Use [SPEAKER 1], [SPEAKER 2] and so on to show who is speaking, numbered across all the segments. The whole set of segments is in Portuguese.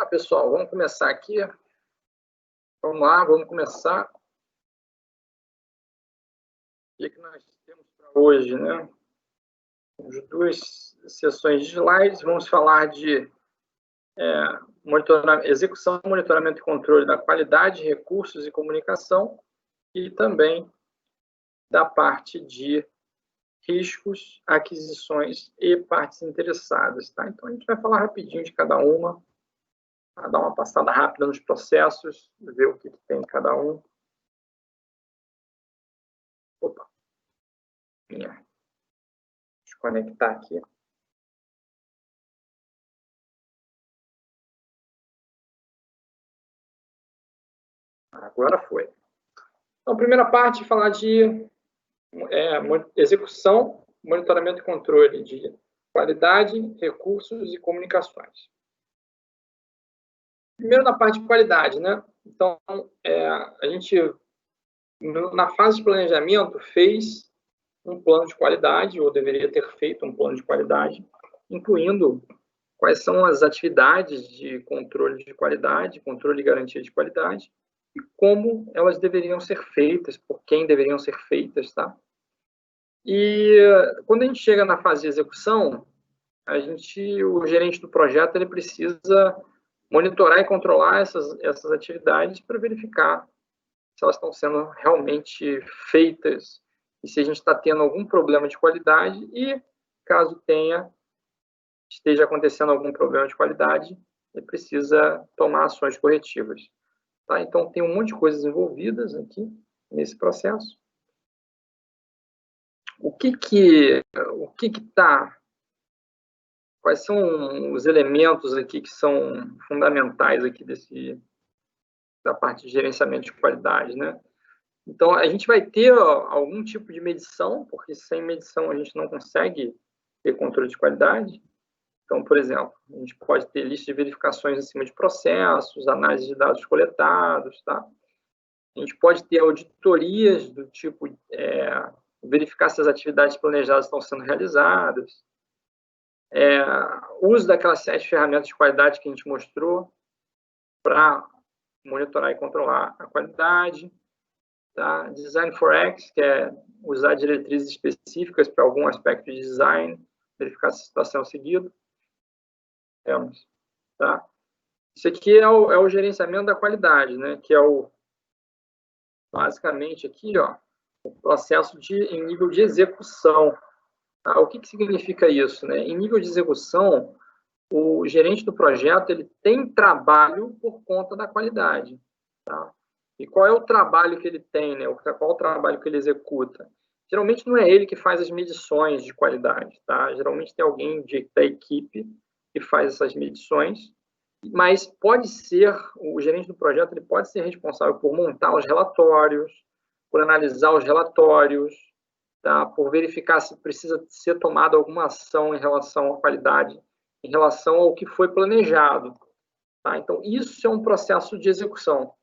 [SPEAKER 1] pessoal, vamos começar aqui. Vamos lá, vamos começar. O que nós temos para hoje, né? Temos duas sessões de slides. Vamos falar de execução, monitoramento e controle da qualidade, recursos e comunicação, e também da parte de riscos, aquisições e partes interessadas. Tá? Então, a gente vai falar rapidinho de cada uma, dar uma passada rápida nos processos, ver o que tem em cada um. Opa! Desconectar aqui. Agora foi. Então, a primeira parte, falar de execução, monitoramento e controle de qualidade, recursos e comunicações. Primeiro, na parte de qualidade, né? Então, a gente, na fase de planejamento, fez um plano de qualidade, ou deveria ter feito um plano de qualidade, incluindo quais são as atividades de controle de qualidade, controle e garantia de qualidade, e como elas deveriam ser feitas, por quem deveriam ser feitas, tá? E quando a gente chega na fase de execução, o gerente do projeto, ele precisa monitorar e controlar essas atividades para verificar se elas estão sendo realmente feitas e se a gente está tendo algum problema de qualidade e, caso esteja acontecendo algum problema de qualidade, ele precisa tomar ações corretivas. Tá? Então, tem um monte de coisas envolvidas aqui nesse processo. Quais são os elementos aqui que são fundamentais aqui da parte de gerenciamento de qualidade, né? Então, a gente vai ter algum tipo de medição, porque sem medição a gente não consegue ter controle de qualidade. Então, por exemplo, a gente pode ter lista de verificações em cima de processos, análise de dados coletados, tá? A gente pode ter auditorias do tipo verificar se as atividades planejadas estão sendo realizadas. Uso daquelas 7 ferramentas de qualidade que a gente mostrou para monitorar e controlar a qualidade. Tá? Design for X, que é usar diretrizes específicas para algum aspecto de design, verificar se está sendo seguido. Tá? Isso aqui é o gerenciamento da qualidade, né? Que é basicamente aqui, o processo em nível de execução. Tá? O que significa isso? Né? Em nível de execução, o gerente do projeto ele tem trabalho por conta da qualidade. Tá? E qual é o trabalho que ele tem? Né? Qual é o trabalho que ele executa? Geralmente não é ele que faz as medições de qualidade. Tá? Geralmente tem alguém da equipe que faz essas medições, mas pode ser, o gerente do projeto ele pode ser responsável por montar os relatórios, por analisar os relatórios, tá? Por verificar se precisa ser tomada alguma ação em relação à qualidade, em relação ao que foi planejado. Tá? Então, isso é um processo de execução.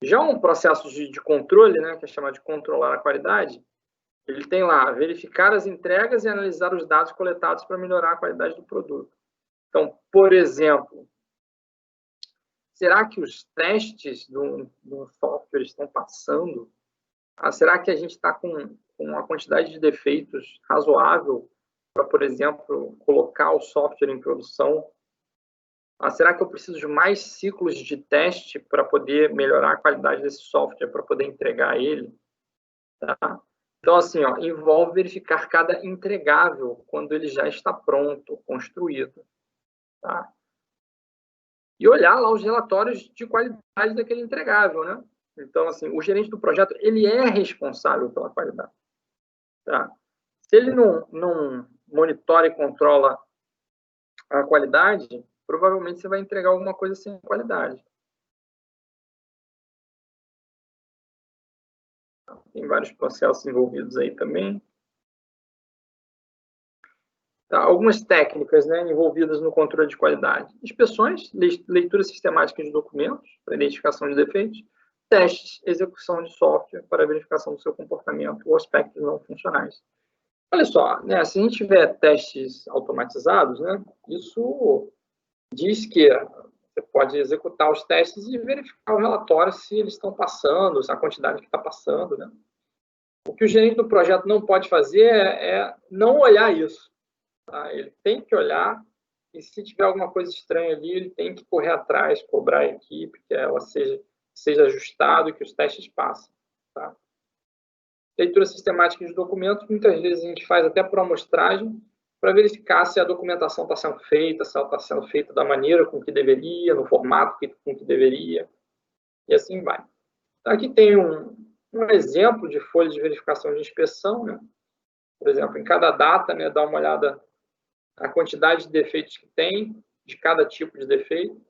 [SPEAKER 1] Já um processo de controle, né, que é chamado de controlar a qualidade, ele tem lá, verificar as entregas e analisar os dados coletados para melhorar a qualidade do produto. Então, por exemplo, será que os testes do software estão passando? Será que a gente está com uma quantidade de defeitos razoável para, por exemplo, colocar o software em produção? Será que eu preciso de mais ciclos de teste para poder melhorar a qualidade desse software, para poder entregar ele? Tá? Então, assim, envolve verificar cada entregável quando ele já está pronto, construído. Tá? E olhar lá os relatórios de qualidade daquele entregável, né? Então, assim, o gerente do projeto, ele é responsável pela qualidade. Tá? Se ele não monitora e controla a qualidade, provavelmente você vai entregar alguma coisa sem qualidade. Tem vários processos envolvidos aí também. Tá? Algumas técnicas, né, envolvidas no controle de qualidade. Inspeções, leitura sistemática de documentos para identificação de defeitos, testes, execução de software para verificação do seu comportamento ou aspectos não funcionais. Olha só, né, se a gente tiver testes automatizados, né, isso diz que pode executar os testes e verificar o relatório se eles estão passando, se a quantidade que está passando, né? O que o gerente do projeto não pode fazer é não olhar isso. Tá? Ele tem que olhar e, se tiver alguma coisa estranha ali, ele tem que correr atrás, cobrar a equipe, que ela seja ajustado e que os testes passem. Tá? Leitura sistemática de documentos, muitas vezes a gente faz até por amostragem, para verificar se a documentação está sendo feita, se ela está sendo feita da maneira com que deveria, no formato com que deveria, e assim vai. Aqui tem um exemplo de folha de verificação de inspeção, né? Por exemplo, em cada data, né, dá uma olhada na quantidade de defeitos que tem, de cada tipo de defeito,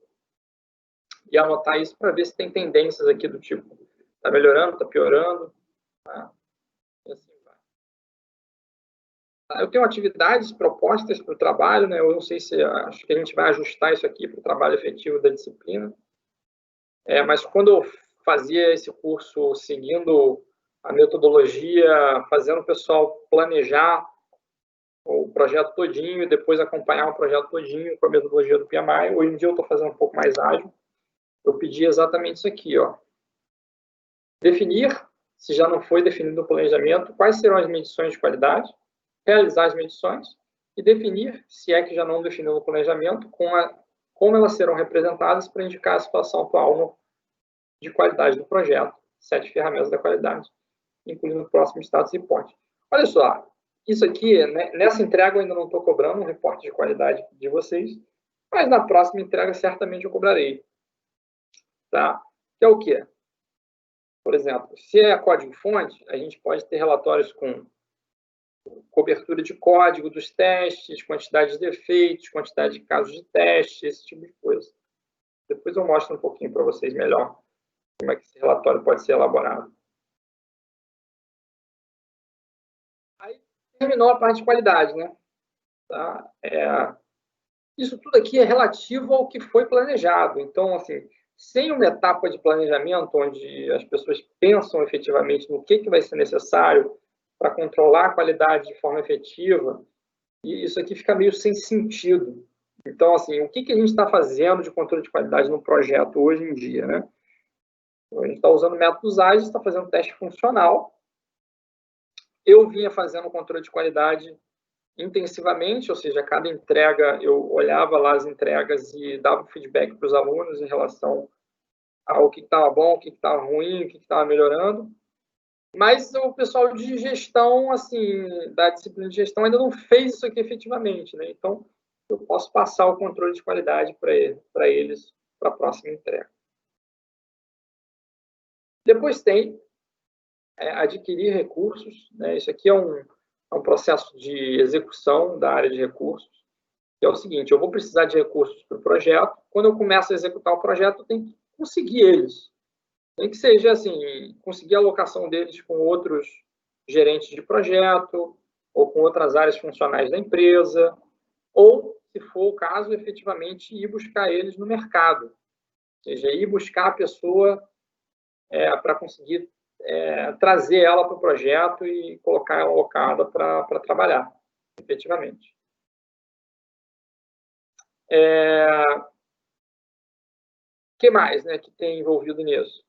[SPEAKER 1] e anotar isso para ver se tem tendências aqui do tipo, está melhorando, está piorando, tá? E assim vai. Eu tenho atividades propostas para o trabalho, né? Eu não sei se acho que a gente vai ajustar isso aqui para o trabalho efetivo da disciplina. Mas quando eu fazia esse curso seguindo a metodologia, fazendo o pessoal planejar o projeto todinho e depois acompanhar o projeto todinho com a metodologia do PMI, hoje em dia eu estou fazendo um pouco mais ágil. Eu pedi exatamente isso aqui, ó. Definir, se já não foi definido no planejamento, quais serão as medições de qualidade, realizar as medições e definir, se é que já não definiu no planejamento, como elas serão representadas para indicar a situação atual de qualidade do projeto, 7 ferramentas da qualidade, incluindo o próximo status report. Olha só, isso aqui, né, nessa entrega eu ainda não estou cobrando um reporte de qualidade de vocês, mas na próxima entrega certamente eu cobrarei. Tá? Que é o quê? Por exemplo, se é código-fonte, a gente pode ter relatórios com cobertura de código dos testes, quantidade de defeitos, quantidade de casos de teste, esse tipo de coisa. Depois eu mostro um pouquinho para vocês melhor como é que esse relatório pode ser elaborado. Aí terminou a parte de qualidade, né? Tá? Isso tudo aqui é relativo ao que foi planejado. Então, assim, sem uma etapa de planejamento onde as pessoas pensam efetivamente no que vai ser necessário para controlar a qualidade de forma efetiva, e isso aqui fica meio sem sentido. Então, assim, o que a gente está fazendo de controle de qualidade no projeto hoje em dia, né? A gente está usando métodos ágeis, está fazendo teste funcional. Eu vinha fazendo controle de qualidade intensivamente, ou seja, cada entrega eu olhava lá as entregas e dava feedback para os alunos em relação ao que estava bom, o que estava ruim, o que estava melhorando. Mas o pessoal de gestão, assim, da disciplina de gestão ainda não fez isso aqui efetivamente, né? Então, eu posso passar o controle de qualidade para eles para a próxima entrega. Depois tem adquirir recursos, né? Isso aqui é um processo de execução da área de recursos, que é o seguinte: eu vou precisar de recursos para o projeto. Quando eu começo a executar o projeto, eu tenho que conseguir eles. Nem que seja assim, conseguir a alocação deles com outros gerentes de projeto, ou com outras áreas funcionais da empresa, ou, se for o caso, efetivamente ir buscar eles no mercado. Ou seja, ir buscar a pessoa para conseguir trazer ela para o projeto e colocar ela alocada para trabalhar, efetivamente. O que mais, né, que tem envolvido nisso?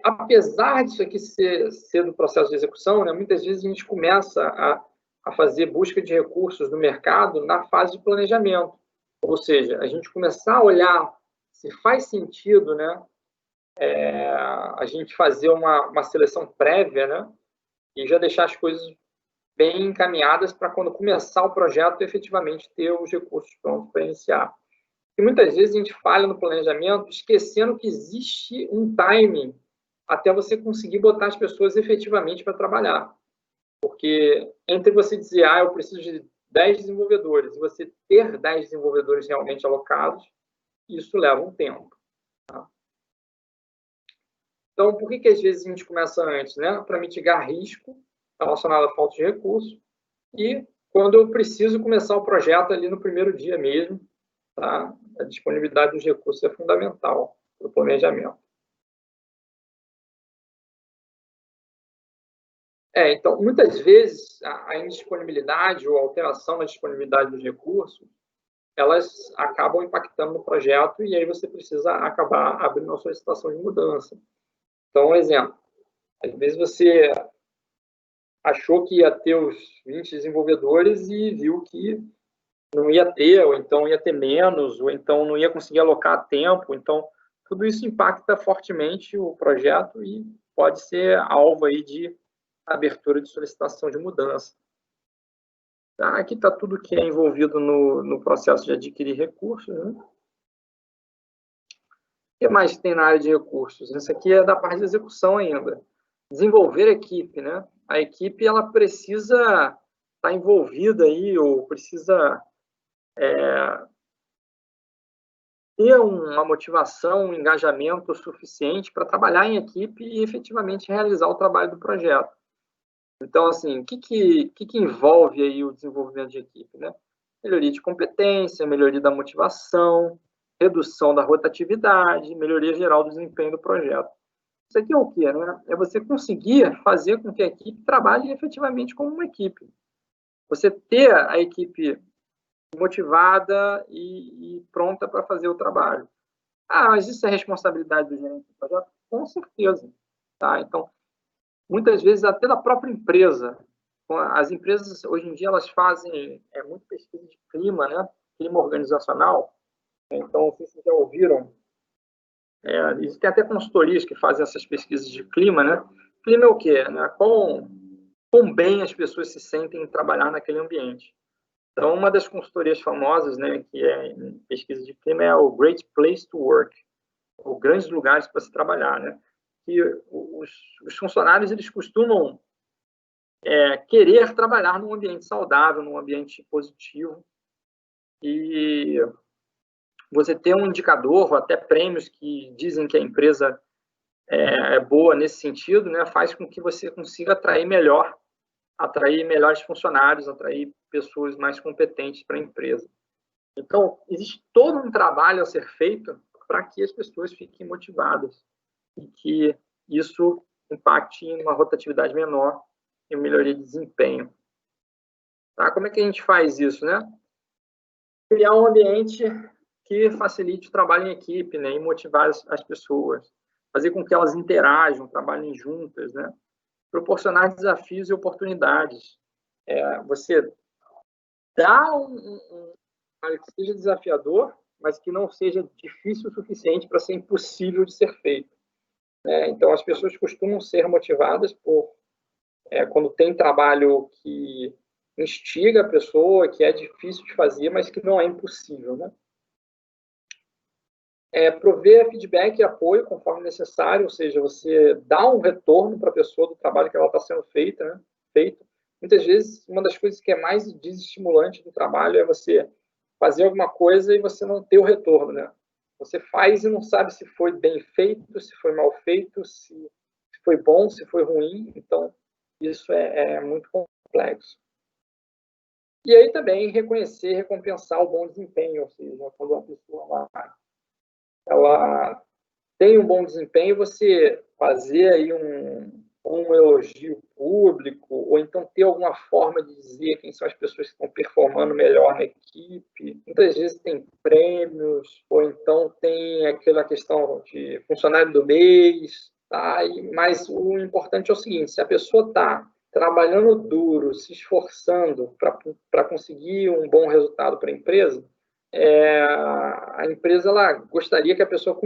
[SPEAKER 1] Apesar disso aqui ser do processo de execução, né, muitas vezes a gente começa a fazer busca de recursos no mercado na fase de planejamento. Ou seja, a gente começar a olhar se faz sentido, né, a gente fazer uma seleção prévia, né, e já deixar as coisas bem encaminhadas para quando começar o projeto efetivamente ter os recursos prontos para iniciar. E muitas vezes a gente falha no planejamento esquecendo que existe um timing até você conseguir botar as pessoas efetivamente para trabalhar. Porque entre você dizer, eu preciso de 10 desenvolvedores, e você ter 10 desenvolvedores realmente alocados, isso leva um tempo. Tá? Então, por que às vezes a gente começa antes? Né? Para mitigar risco relacionado à falta de recursos e quando eu preciso começar o projeto ali no primeiro dia mesmo, tá? A disponibilidade dos recursos é fundamental para o planejamento. Então, muitas vezes, a indisponibilidade ou a alteração na disponibilidade dos recursos elas acabam impactando no projeto e aí você precisa acabar abrindo uma solicitação de mudança. Então, um exemplo, às vezes você achou que ia ter os 20 desenvolvedores e viu que não ia ter, ou então ia ter menos, ou então não ia conseguir alocar tempo. Então, tudo isso impacta fortemente o projeto e pode ser alvo aí de abertura de solicitação de mudança. Tá? Aqui está tudo que é envolvido no processo de adquirir recursos. Né? O que mais tem na área de recursos? Isso aqui é da parte de execução ainda. Desenvolver equipe, né? A equipe ela precisa estar envolvida aí, ou precisa ter uma motivação, um engajamento suficiente para trabalhar em equipe e efetivamente realizar o trabalho do projeto. Então, assim, o que envolve aí o desenvolvimento de equipe, né? Melhoria de competência, melhoria da motivação, redução da rotatividade, melhoria geral do desempenho do projeto. Isso aqui é o quê, né? É você conseguir fazer com que a equipe trabalhe efetivamente como uma equipe. Você ter a equipe motivada e pronta para fazer o trabalho. Ah, mas isso é responsabilidade do gerente do projeto? Com certeza. Tá? Então, muitas vezes até da própria empresa. As empresas, hoje em dia, elas fazem muito pesquisa de clima, né? Clima organizacional. Então, não sei se vocês já ouviram. Existem até consultorias que fazem essas pesquisas de clima, né? Clima é o quê? Né? Quão bem as pessoas se sentem em trabalhar naquele ambiente. Então, uma das consultorias famosas, né, que é em pesquisa de clima, é o Great Place to Work, ou grandes lugares para se trabalhar, né? Que os funcionários eles costumam querer trabalhar num ambiente saudável, num ambiente positivo, e você ter um indicador, ou até prêmios que dizem que a empresa é boa nesse sentido, né, faz com que você consiga atrair melhores funcionários, atrair pessoas mais competentes para a empresa. Então, existe todo um trabalho a ser feito para que as pessoas fiquem motivadas e que isso impacte em uma rotatividade menor e melhoria de desempenho. Tá? Como é que a gente faz isso, né? Criar um ambiente que facilite o trabalho em equipe, né? E motivar as pessoas. Fazer com que elas interajam, trabalhem juntas, né? Proporcionar desafios e oportunidades. Você dá que seja desafiador, mas que não seja difícil o suficiente para ser impossível de ser feito. Então, as pessoas costumam ser motivadas quando tem trabalho que instiga a pessoa, que é difícil de fazer, mas que não é impossível, né? Prover feedback e apoio conforme necessário, ou seja, você dá um retorno para a pessoa do trabalho que ela está sendo feita, né? Muitas vezes, uma das coisas que é mais desestimulante do trabalho é você fazer alguma coisa e você não ter o retorno, né? Você faz e não sabe se foi bem feito, se foi mal feito, se foi bom, se foi ruim. Então, isso é muito complexo. E aí também reconhecer e recompensar o bom desempenho, ou seja, quando a pessoa ela tem um bom desempenho, você fazer aí um elogio público, ou então ter alguma forma de dizer quem são as pessoas que estão performando melhor na equipe. Muitas vezes tem prêmios, ou então tem aquela questão de funcionário do mês, tá? Mas o importante é o seguinte, se a pessoa está trabalhando duro, se esforçando para conseguir um bom resultado para a empresa, a empresa ela gostaria que a pessoa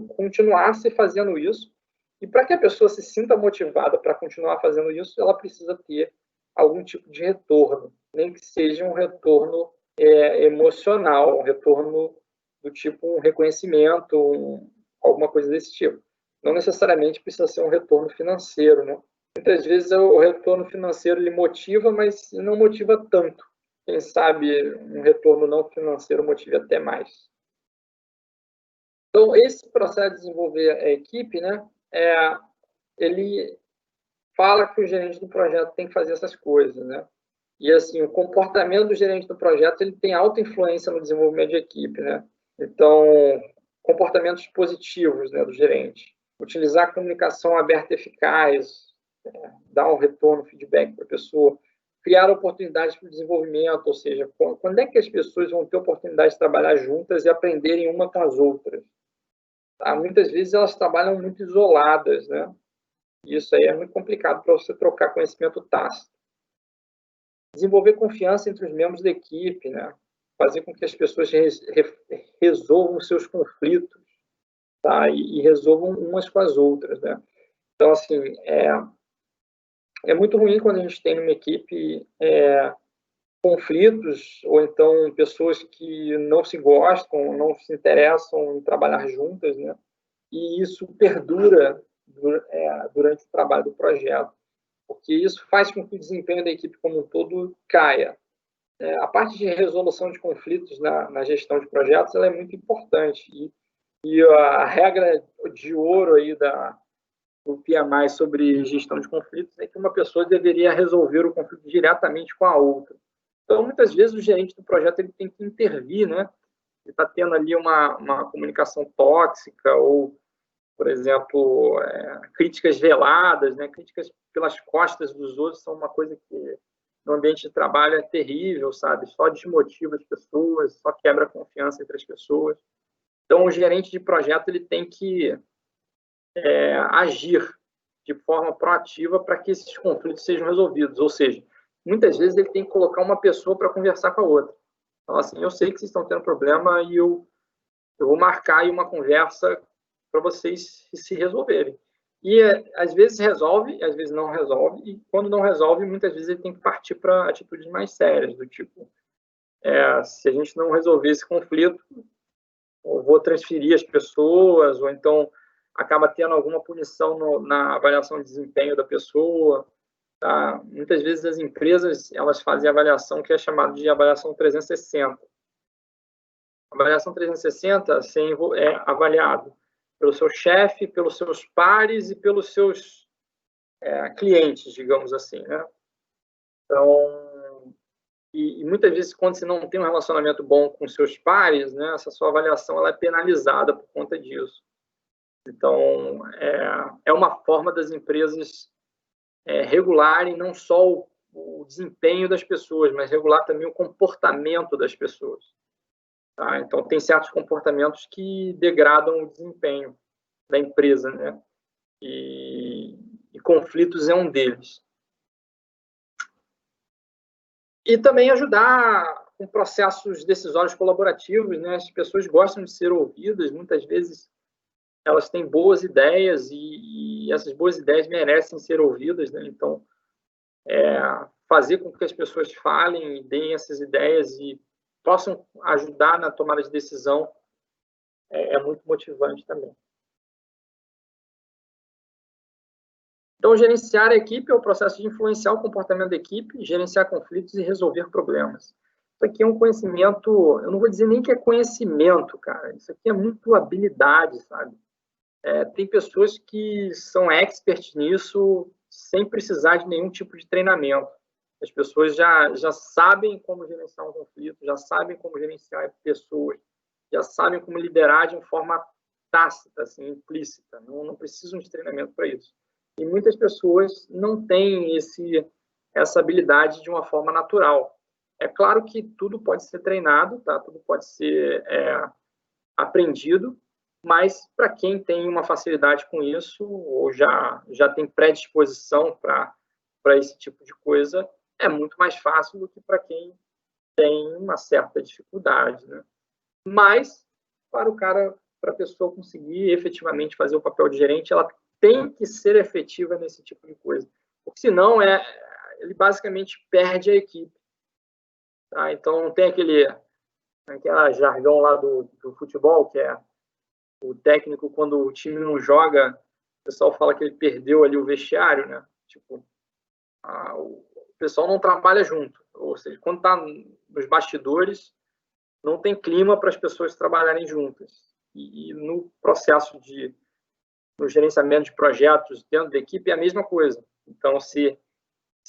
[SPEAKER 1] continuasse fazendo isso, e para que a pessoa se sinta motivada para continuar fazendo isso, ela precisa ter algum tipo de retorno, nem que seja um retorno emocional, um retorno do tipo um reconhecimento, alguma coisa desse tipo. Não necessariamente precisa ser um retorno financeiro, né? Muitas vezes o retorno financeiro ele motiva, mas não motiva tanto. Quem sabe um retorno não financeiro motive até mais. Então, esse processo de desenvolver a equipe, né, ele fala que o gerente do projeto tem que fazer essas coisas, né? E assim, o comportamento do gerente do projeto ele tem alta influência no desenvolvimento de equipe, né? Então, comportamentos positivos, né, do gerente. Utilizar a comunicação aberta e eficaz, dar um retorno, feedback para a pessoa. criar oportunidades para o desenvolvimento, ou seja, quando é que as pessoas vão ter oportunidade de trabalhar juntas e aprenderem uma com as outras? Tá? Muitas vezes elas trabalham muito isoladas, né? E isso aí é muito complicado para você trocar conhecimento tácito. Desenvolver confiança entre os membros da equipe, né? Fazer com que as pessoas resolvam seus conflitos, tá? E resolvam umas com as outras, né? Então, assim, é muito ruim quando a gente tem numa equipe conflitos, ou então pessoas que não se gostam, não se interessam em trabalhar juntas, né? E isso perdura durante o trabalho do projeto, porque isso faz com que o desempenho da equipe como um todo caia. A parte de resolução de conflitos na gestão de projetos ela é muito importante, e a regra de ouro aí do PMI sobre gestão de conflitos é que uma pessoa deveria resolver o conflito diretamente com a outra. Então, muitas vezes, o gerente do projeto ele tem que intervir, né? Ele está tendo ali uma comunicação tóxica ou, por exemplo, críticas veladas, né? Críticas pelas costas dos outros são uma coisa que no ambiente de trabalho é terrível, sabe? Só desmotiva as pessoas, só quebra a confiança entre as pessoas. Então, o gerente de projeto ele tem que agir de forma proativa para que esses conflitos sejam resolvidos. Ou seja, muitas vezes ele tem que colocar uma pessoa para conversar com a outra. Então, assim, eu sei que vocês estão tendo problema e eu vou marcar aí uma conversa para vocês se resolverem. E às vezes resolve, às vezes não resolve, e quando não resolve, muitas vezes ele tem que partir para atitudes mais sérias, do tipo, se a gente não resolver esse conflito, eu vou transferir as pessoas, ou então acaba tendo alguma punição na avaliação de desempenho da pessoa. Tá? Muitas vezes as empresas elas fazem avaliação que é chamada de avaliação 360. A avaliação 360 é avaliado pelo seu chefe, pelos seus pares e pelos seus clientes, digamos assim, né? Então, e muitas vezes quando você não tem um relacionamento bom com seus pares, né, essa sua avaliação ela é penalizada por conta disso. Então, é uma forma das empresas regularem não só o desempenho das pessoas, mas regular também o comportamento das pessoas. Tá? Então, tem certos comportamentos que degradam o desempenho da empresa, né? E conflitos é um deles. E também ajudar com processos decisórios colaborativos, né? As pessoas gostam de ser ouvidas, muitas vezes elas têm boas ideias e essas boas ideias merecem ser ouvidas, né? Então, fazer com que as pessoas falem e deem essas ideias e possam ajudar na tomada de decisão é muito motivante também. Então, gerenciar a equipe é o processo de influenciar o comportamento da equipe, gerenciar conflitos e resolver problemas. Isso aqui é um conhecimento, eu não vou dizer nem que é conhecimento, cara. Isso aqui é muito habilidade, sabe? Tem pessoas que são experts nisso sem precisar de nenhum tipo de treinamento. As pessoas já sabem como gerenciar um conflito, já sabem como gerenciar pessoas, já sabem como liderar de uma forma tácita, assim, implícita. Não precisam de treinamento para isso. E muitas pessoas não têm essa habilidade de uma forma natural. É claro que tudo pode ser treinado, tá? Tudo pode ser aprendido, mas para quem tem uma facilidade com isso, ou já tem predisposição para esse tipo de coisa, é muito mais fácil do que para quem tem uma certa dificuldade, né? Mas, para a pessoa conseguir efetivamente fazer o papel de gerente, ela tem que ser efetiva nesse tipo de coisa. Porque senão ele basicamente perde a equipe. Tá? Então, não tem aquele jargão lá do futebol, que é o técnico, quando o time não joga, o pessoal fala que ele perdeu ali o vestiário, né? Tipo, o pessoal não trabalha junto. Ou seja, quando está nos bastidores, não tem clima para as pessoas trabalharem juntas. E no processo no gerenciamento de projetos dentro da equipe é a mesma coisa. Então, se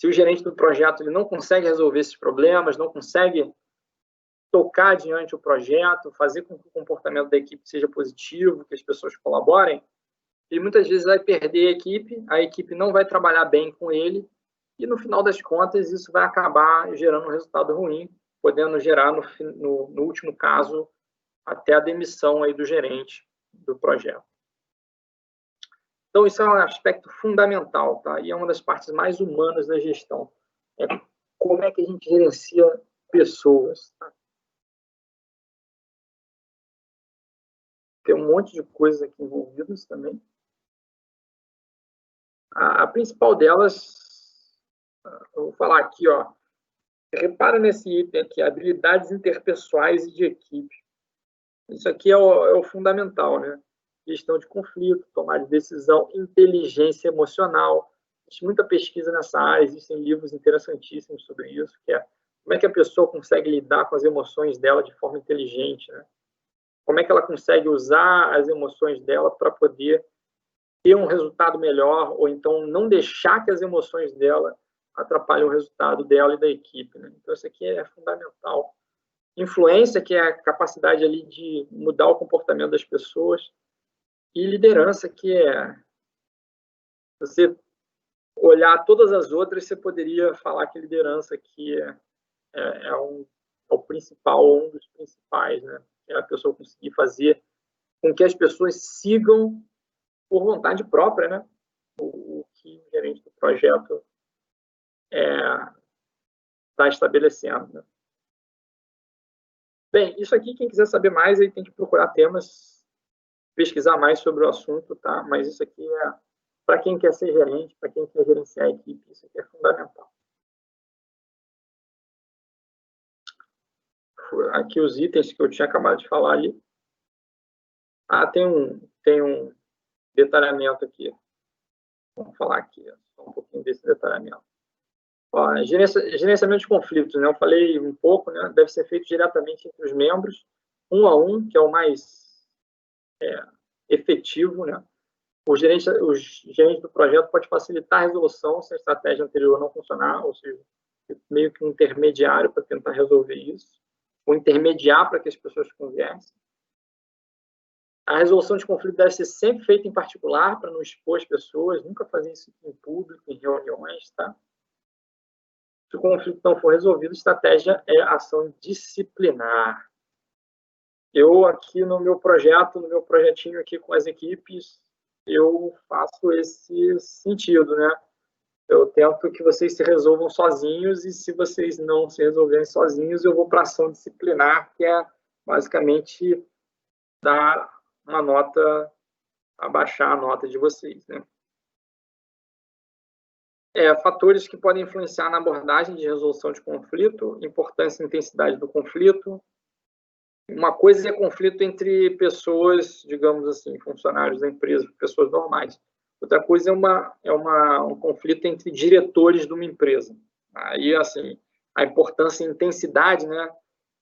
[SPEAKER 1] o gerente do projeto ele não consegue resolver esses problemas, não consegue tocar adiante o projeto, fazer com que o comportamento da equipe seja positivo, que as pessoas colaborem, ele muitas vezes vai perder a equipe não vai trabalhar bem com ele e no final das contas isso vai acabar gerando um resultado ruim, podendo gerar, no último caso, até a demissão aí do gerente do projeto. Então, isso é um aspecto fundamental, tá? E é uma das partes mais humanas da gestão. É como é que a gente gerencia pessoas, tá? Tem um monte de coisas aqui envolvidas também. A principal delas, eu vou falar aqui, ó. Repara nesse item aqui, habilidades interpessoais e de equipe. Isso aqui é o fundamental, né? Gestão de conflito, tomar de decisão, inteligência emocional. Existe muita pesquisa nessa área, existem livros interessantíssimos sobre isso, que é como é que a pessoa consegue lidar com as emoções dela de forma inteligente, né? Como é que ela consegue usar as emoções dela para poder ter um resultado melhor, ou então não deixar que as emoções dela atrapalhem o resultado dela e da equipe, né? Então, isso aqui é fundamental. Influência, que é a capacidade ali de mudar o comportamento das pessoas, e liderança, que é você olhar todas as outras, você poderia falar que liderança aqui é o principal, um dos principais, né? É a pessoa conseguir fazer com que as pessoas sigam por vontade própria, né? O que o gerente do projeto está estabelecendo, né? Bem, isso aqui, quem quiser saber mais, aí tem que procurar temas, pesquisar mais sobre o assunto, tá? Mas isso aqui é para quem quer ser gerente, para quem quer gerenciar a equipe, isso aqui é fundamental. Aqui os itens que eu tinha acabado de falar ali. Tem um detalhamento aqui. Vamos falar aqui só um pouquinho desse detalhamento. Ó, gerenciamento de conflitos, né? Eu falei um pouco, né? Deve ser feito diretamente entre os membros, um a um, que é o mais efetivo, né? O gerente do projeto pode facilitar a resolução se a estratégia anterior não funcionar, ou seja, meio que um intermediário para tentar resolver isso, ou intermediar para que as pessoas conversem. A resolução de conflito deve ser sempre feita em particular, para não expor as pessoas, nunca fazer isso em público, em reuniões, tá? Se o conflito não for resolvido, a estratégia é ação disciplinar. Eu aqui no meu projetinho aqui com as equipes, eu faço esse sentido, né? Eu tento que vocês se resolvam sozinhos, e se vocês não se resolverem sozinhos, eu vou para ação disciplinar, que é basicamente dar uma nota, abaixar a nota de vocês, né? Fatores que podem influenciar na abordagem de resolução de conflito, importância e intensidade do conflito. Uma coisa é conflito entre pessoas, digamos assim, funcionários da empresa, pessoas normais. Outra coisa é um conflito entre diretores de uma empresa. Aí, assim, a importância e intensidade, né?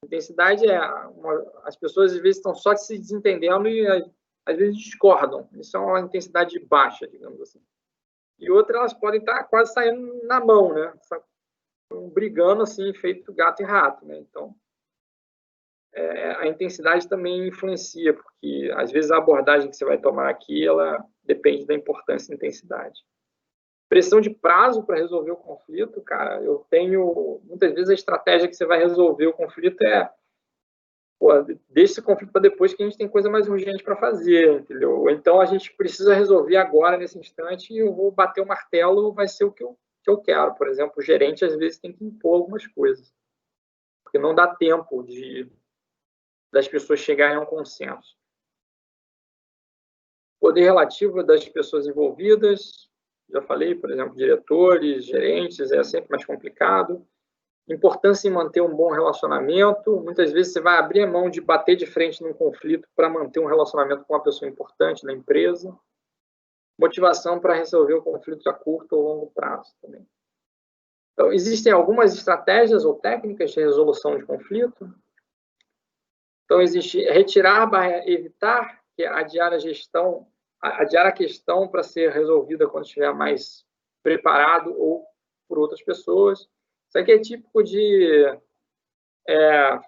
[SPEAKER 1] Intensidade as pessoas às vezes estão só se desentendendo e às vezes discordam. Isso é uma intensidade baixa, digamos assim. E outra, elas podem estar quase saindo na mão, né? Brigando assim, feito gato e rato, né? Então, a intensidade também influencia, porque às vezes a abordagem que você vai tomar aqui, ela depende da importância e intensidade. Pressão de prazo para resolver o conflito, cara, muitas vezes a estratégia que você vai resolver o conflito deixa esse conflito para depois, que a gente tem coisa mais urgente para fazer, entendeu? Ou então a gente precisa resolver agora, nesse instante, e eu vou bater o martelo, vai ser o que eu quero. Por exemplo, o gerente às vezes tem que impor algumas coisas, porque não dá tempo das pessoas chegarem a um consenso. Poder relativo das pessoas envolvidas, já falei, por exemplo, diretores, gerentes, é sempre mais complicado. Importância em manter um bom relacionamento. Muitas vezes você vai abrir a mão de bater de frente num conflito para manter um relacionamento com uma pessoa importante na empresa. Motivação para resolver o conflito a curto ou longo prazo também. Então, existem algumas estratégias ou técnicas de resolução de conflito. Então, existe retirar, evitar, que é adiar a questão para ser resolvida quando estiver mais preparado ou por outras pessoas. Isso aqui é típico de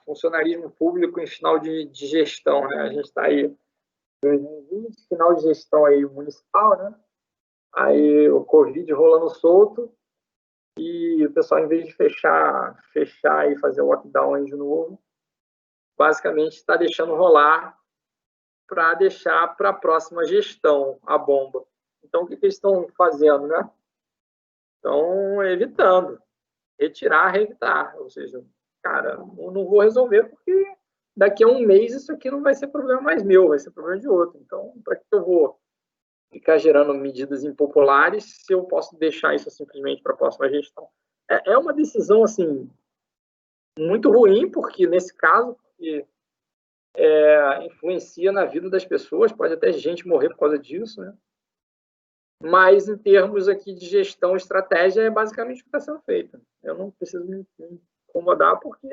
[SPEAKER 1] funcionarismo público em final de gestão, né? A gente está aí no final de gestão aí municipal, né? Aí o Covid rolando solto, e o pessoal, em vez de fechar e fazer o lockdown aí de novo, basicamente está deixando rolar para deixar para a próxima gestão a bomba. Então, o que eles estão fazendo, né? Estão evitando, retirar, reevitar. Ou seja, cara, eu não vou resolver porque daqui a um mês isso aqui não vai ser problema mais meu, vai ser problema de outro. Então, para que eu vou ficar gerando medidas impopulares se eu posso deixar isso simplesmente para a próxima gestão? É uma decisão, assim, muito ruim, porque nesse caso, influencia na vida das pessoas, pode até gente morrer por causa disso, né? Mas, em termos aqui de gestão e estratégia, é basicamente o que está sendo feito. Eu não preciso me incomodar, porque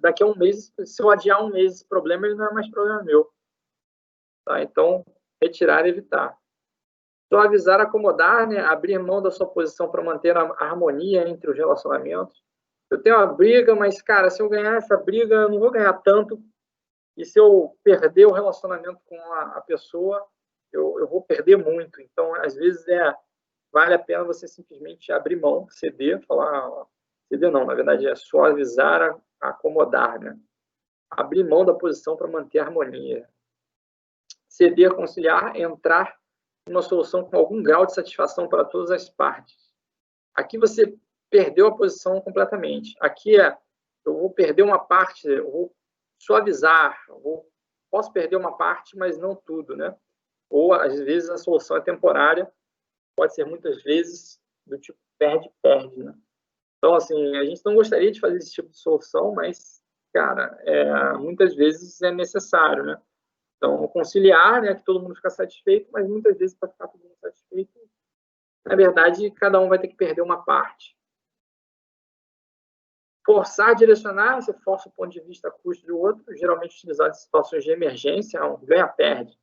[SPEAKER 1] daqui a um mês, se eu adiar um mês esse problema, ele não é mais problema meu. Tá? Então, retirar e evitar. Suavizar, acomodar, né? Abrir mão da sua posição para manter a harmonia entre os relacionamentos. Eu tenho uma briga, mas, cara, se eu ganhar essa briga, eu não vou ganhar tanto. E se eu perder o relacionamento com a pessoa, eu vou perder muito. Então, às vezes, vale a pena você simplesmente abrir mão, ceder, falar... Ceder não, na verdade, é suavizar, acomodar, né? Abrir mão da posição para manter a harmonia. Ceder, conciliar, entrar numa solução com algum grau de satisfação para todas as partes. Aqui você perdeu a posição completamente. Aqui eu vou perder uma parte, eu vou suavizar, posso perder uma parte, mas não tudo, né? Ou, às vezes, a solução é temporária, pode ser, muitas vezes, do tipo perde-perde, né? Então, assim, a gente não gostaria de fazer esse tipo de solução, mas, cara, muitas vezes é necessário, né? Então, conciliar, né, que todo mundo fica satisfeito, mas muitas vezes, para ficar todo mundo satisfeito, na verdade, cada um vai ter que perder uma parte. Forçar, direcionar, você força o ponto de vista custo do outro, geralmente utilizado em situações de emergência, um ganha-perde.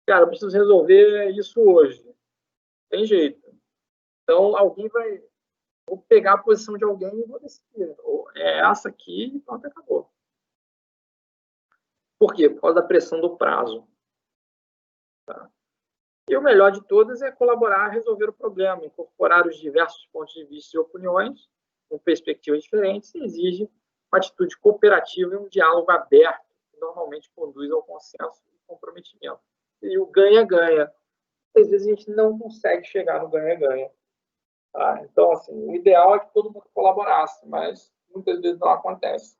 [SPEAKER 1] Cara, eu preciso resolver isso hoje. Tem jeito. Então, alguém vai... Vou pegar a posição de alguém e vou decidir. Ou é essa aqui e pronto, acabou. Por quê? Por causa da pressão do prazo. Tá? E o melhor de todas é colaborar a resolver o problema, incorporar os diversos pontos de vista e opiniões com perspectivas diferentes e exige uma atitude cooperativa e um diálogo aberto, que normalmente conduz ao consenso e comprometimento. E o ganha-ganha. Às vezes a gente não consegue chegar no ganha-ganha. Tá? Então, assim, o ideal é que todo mundo colaborasse, mas muitas vezes não acontece.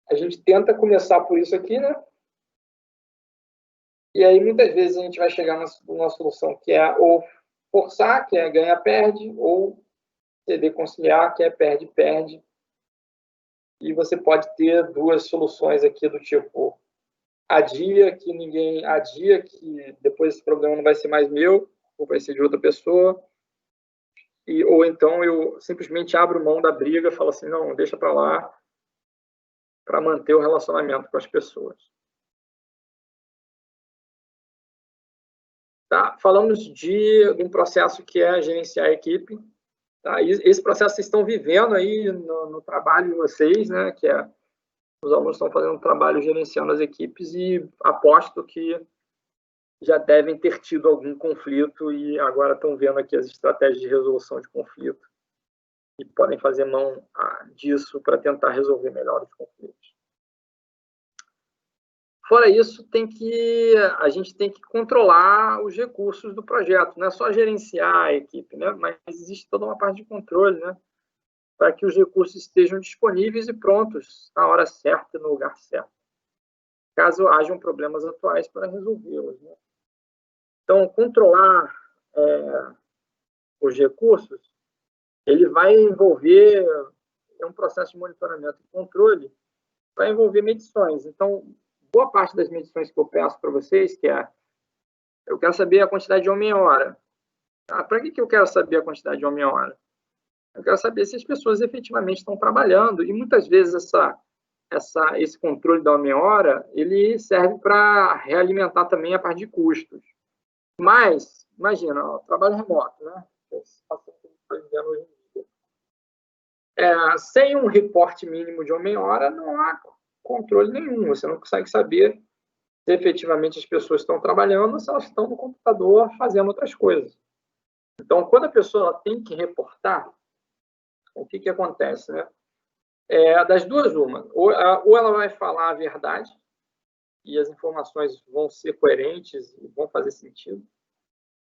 [SPEAKER 1] A gente tenta começar por isso aqui, né? E aí, muitas vezes, a gente vai chegar numa solução que é ou forçar, que é ganha-perde, ou ceder, conciliar, que é perde-perde. E você pode ter duas soluções aqui do tipo adia, que depois esse problema não vai ser mais meu, ou vai ser de outra pessoa. Ou então eu simplesmente abro mão da briga e falo assim, não, deixa para lá, para manter o relacionamento com as pessoas. Tá? Falamos de um processo que é gerenciar a equipe. Tá? E esse processo vocês estão vivendo aí no trabalho de vocês, né? Que os alunos estão fazendo um trabalho gerenciando as equipes e aposto que já devem ter tido algum conflito e agora estão vendo aqui as estratégias de resolução de conflito e podem fazer mão disso para tentar resolver melhor os conflitos. Fora isso, a gente tem que controlar os recursos do projeto, não é só gerenciar a equipe, né? Mas existe toda uma parte de controle, né? Para que os recursos estejam disponíveis e prontos na hora certa e no lugar certo, caso hajam problemas atuais para resolvê-los, né? Então, controlar os recursos, ele vai envolver um processo de monitoramento e controle, vai envolver medições. Então, boa parte das medições que eu peço para vocês, eu quero saber a quantidade de homem-hora. Para que eu quero saber a quantidade de homem-hora? Eu quero saber se as pessoas efetivamente estão trabalhando, e muitas vezes esse controle da homem-hora, ele serve para realimentar também a parte de custos. Mas, imagina, trabalho remoto, né? Sem um reporte mínimo de homem-hora, não há controle nenhum. Você não consegue saber se efetivamente as pessoas estão trabalhando ou se elas estão no computador fazendo outras coisas. Então, quando a pessoa tem que reportar, o que acontece, né? Das duas, uma. Ou ela vai falar a verdade, e as informações vão ser coerentes e vão fazer sentido,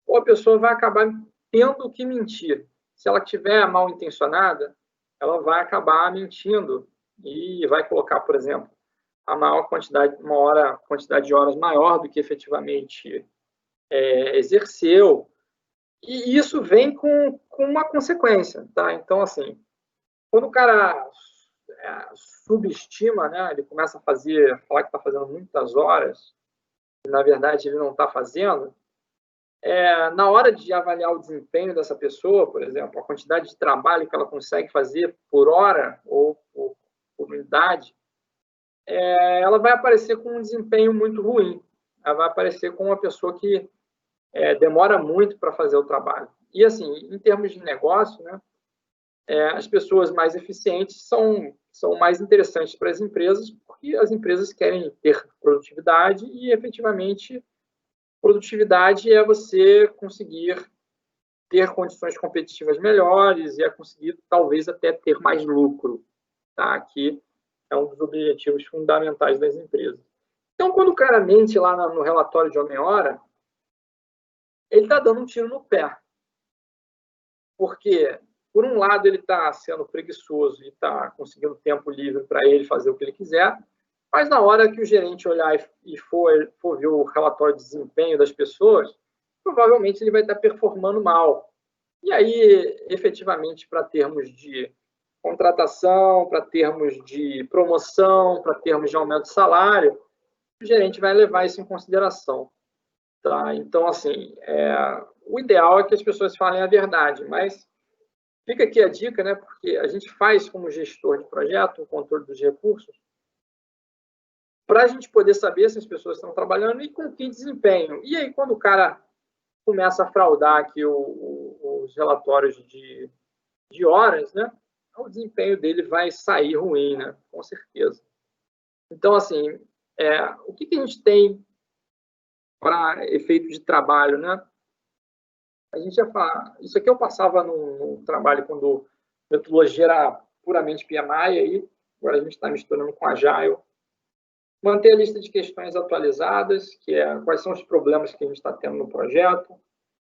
[SPEAKER 1] ou a pessoa vai acabar tendo que mentir. Se ela estiver mal intencionada, ela vai acabar mentindo e vai colocar, por exemplo, a maior quantidade, quantidade de horas maior do que efetivamente exerceu. E isso vem com uma consequência, tá? Então, assim, quando o cara subestima, né? Ele começa a falar que está fazendo muitas horas, e na verdade ele não está fazendo. Na hora de avaliar o desempenho dessa pessoa, por exemplo, a quantidade de trabalho que ela consegue fazer por hora ou por unidade, ela vai aparecer com um desempenho muito ruim. Ela vai aparecer com uma pessoa que demora muito para fazer o trabalho. E, assim, em termos de negócio, né, as pessoas mais eficientes são mais interessantes para as empresas, porque as empresas querem ter produtividade e, efetivamente, produtividade é você conseguir ter condições competitivas melhores e conseguir, talvez, até ter mais lucro, tá? Que é um dos objetivos fundamentais das empresas. Então, quando o cara mente lá no relatório de homem-hora, ele está dando um tiro no pé. Porque, por um lado, ele está sendo preguiçoso e está conseguindo tempo livre para ele fazer o que ele quiser, mas na hora que o gerente olhar e for ver o relatório de desempenho das pessoas, provavelmente ele vai estar performando mal. E aí, efetivamente, para termos de contratação, para termos de promoção, para termos de aumento de salário, o gerente vai levar isso em consideração. Tá? Então, assim, o ideal é que as pessoas falem a verdade, mas fica aqui a dica, né? Porque a gente faz como gestor de projeto o controle dos recursos para a gente poder saber se as pessoas estão trabalhando e com que desempenho. E aí, quando o cara começa a fraudar aqui os relatórios de horas, né? O desempenho dele vai sair ruim, né? Com certeza. Então, assim, o que a gente tem para efeito de trabalho, né? A gente ia falar, isso aqui eu passava no trabalho quando a metodologia era puramente PMI, aí agora a gente está misturando com Agile. Manter a lista de questões atualizadas, que quais são os problemas que a gente está tendo no projeto.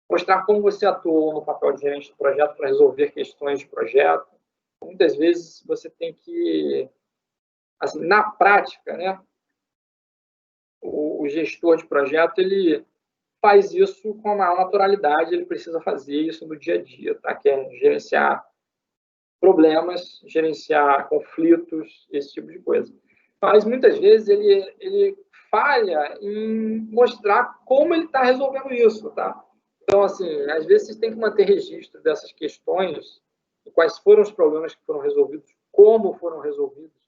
[SPEAKER 1] Mostrar como você atuou no papel de gerente do projeto para resolver questões de projeto. Muitas vezes você tem que, assim, na prática, né, o gestor de projeto, ele faz isso com a maior naturalidade, ele precisa fazer isso no dia a dia, tá? Que é gerenciar problemas, gerenciar conflitos, esse tipo de coisa. Mas, muitas vezes, ele falha em mostrar como ele está resolvendo isso, tá? Então, assim, às vezes você tem que manter registro dessas questões, quais foram os problemas que foram resolvidos, como foram resolvidos,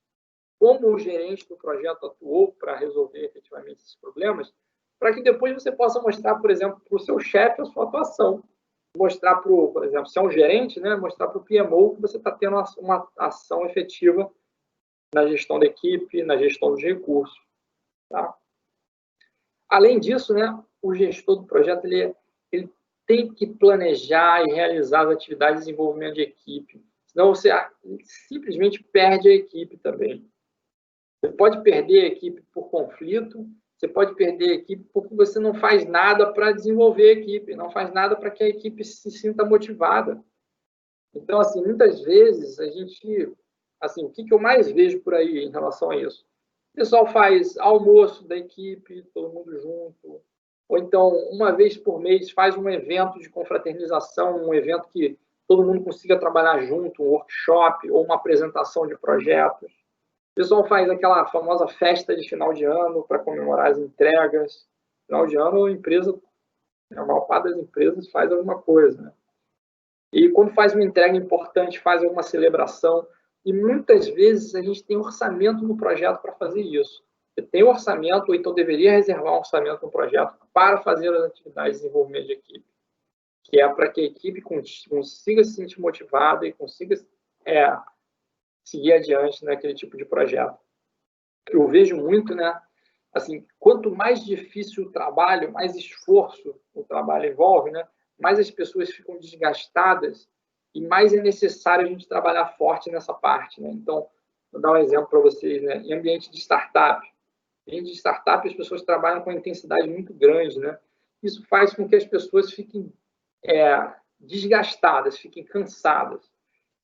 [SPEAKER 1] como o gerente do projeto atuou para resolver efetivamente esses problemas, para que depois você possa mostrar, por exemplo, para o seu chefe a sua atuação. Mostrar para por exemplo, se é um gerente, né, mostrar para o PMO que você está tendo uma ação efetiva na gestão da equipe, na gestão dos recursos. Tá? Além disso, né, o gestor do projeto ele tem que planejar e realizar as atividades de desenvolvimento de equipe. Senão você simplesmente perde a equipe também. Você pode perder a equipe por conflito, você pode perder a equipe porque você não faz nada para desenvolver a equipe, não faz nada para que a equipe se sinta motivada. Então, assim, muitas vezes a gente, assim, o que eu mais vejo por aí em relação a isso? O pessoal faz almoço da equipe, todo mundo junto, ou então, uma vez por mês, faz um evento de confraternização, um evento que todo mundo consiga trabalhar junto, um workshop ou uma apresentação de projetos. O pessoal faz aquela famosa festa de final de ano para comemorar as entregas. Final de ano, a maior parte das empresas faz alguma coisa, né? E quando faz uma entrega importante, faz alguma celebração. E muitas vezes a gente tem orçamento no projeto para fazer isso. Você tem orçamento, ou então deveria reservar um orçamento no projeto para fazer as atividades de desenvolvimento de equipe. Que é para que a equipe consiga se sentir motivada e consiga seguir adiante naquele tipo de projeto. Eu vejo muito, né? Assim, quanto mais difícil o trabalho, mais esforço o trabalho envolve, né? mais as pessoas ficam desgastadas e mais é necessário a gente trabalhar forte nessa parte, né? Então, vou dar um exemplo para vocês, né? Em ambiente de startup. Em ambiente de startup, as pessoas trabalham com intensidade muito grande, né? Isso faz com que as pessoas fiquem desgastadas, fiquem cansadas.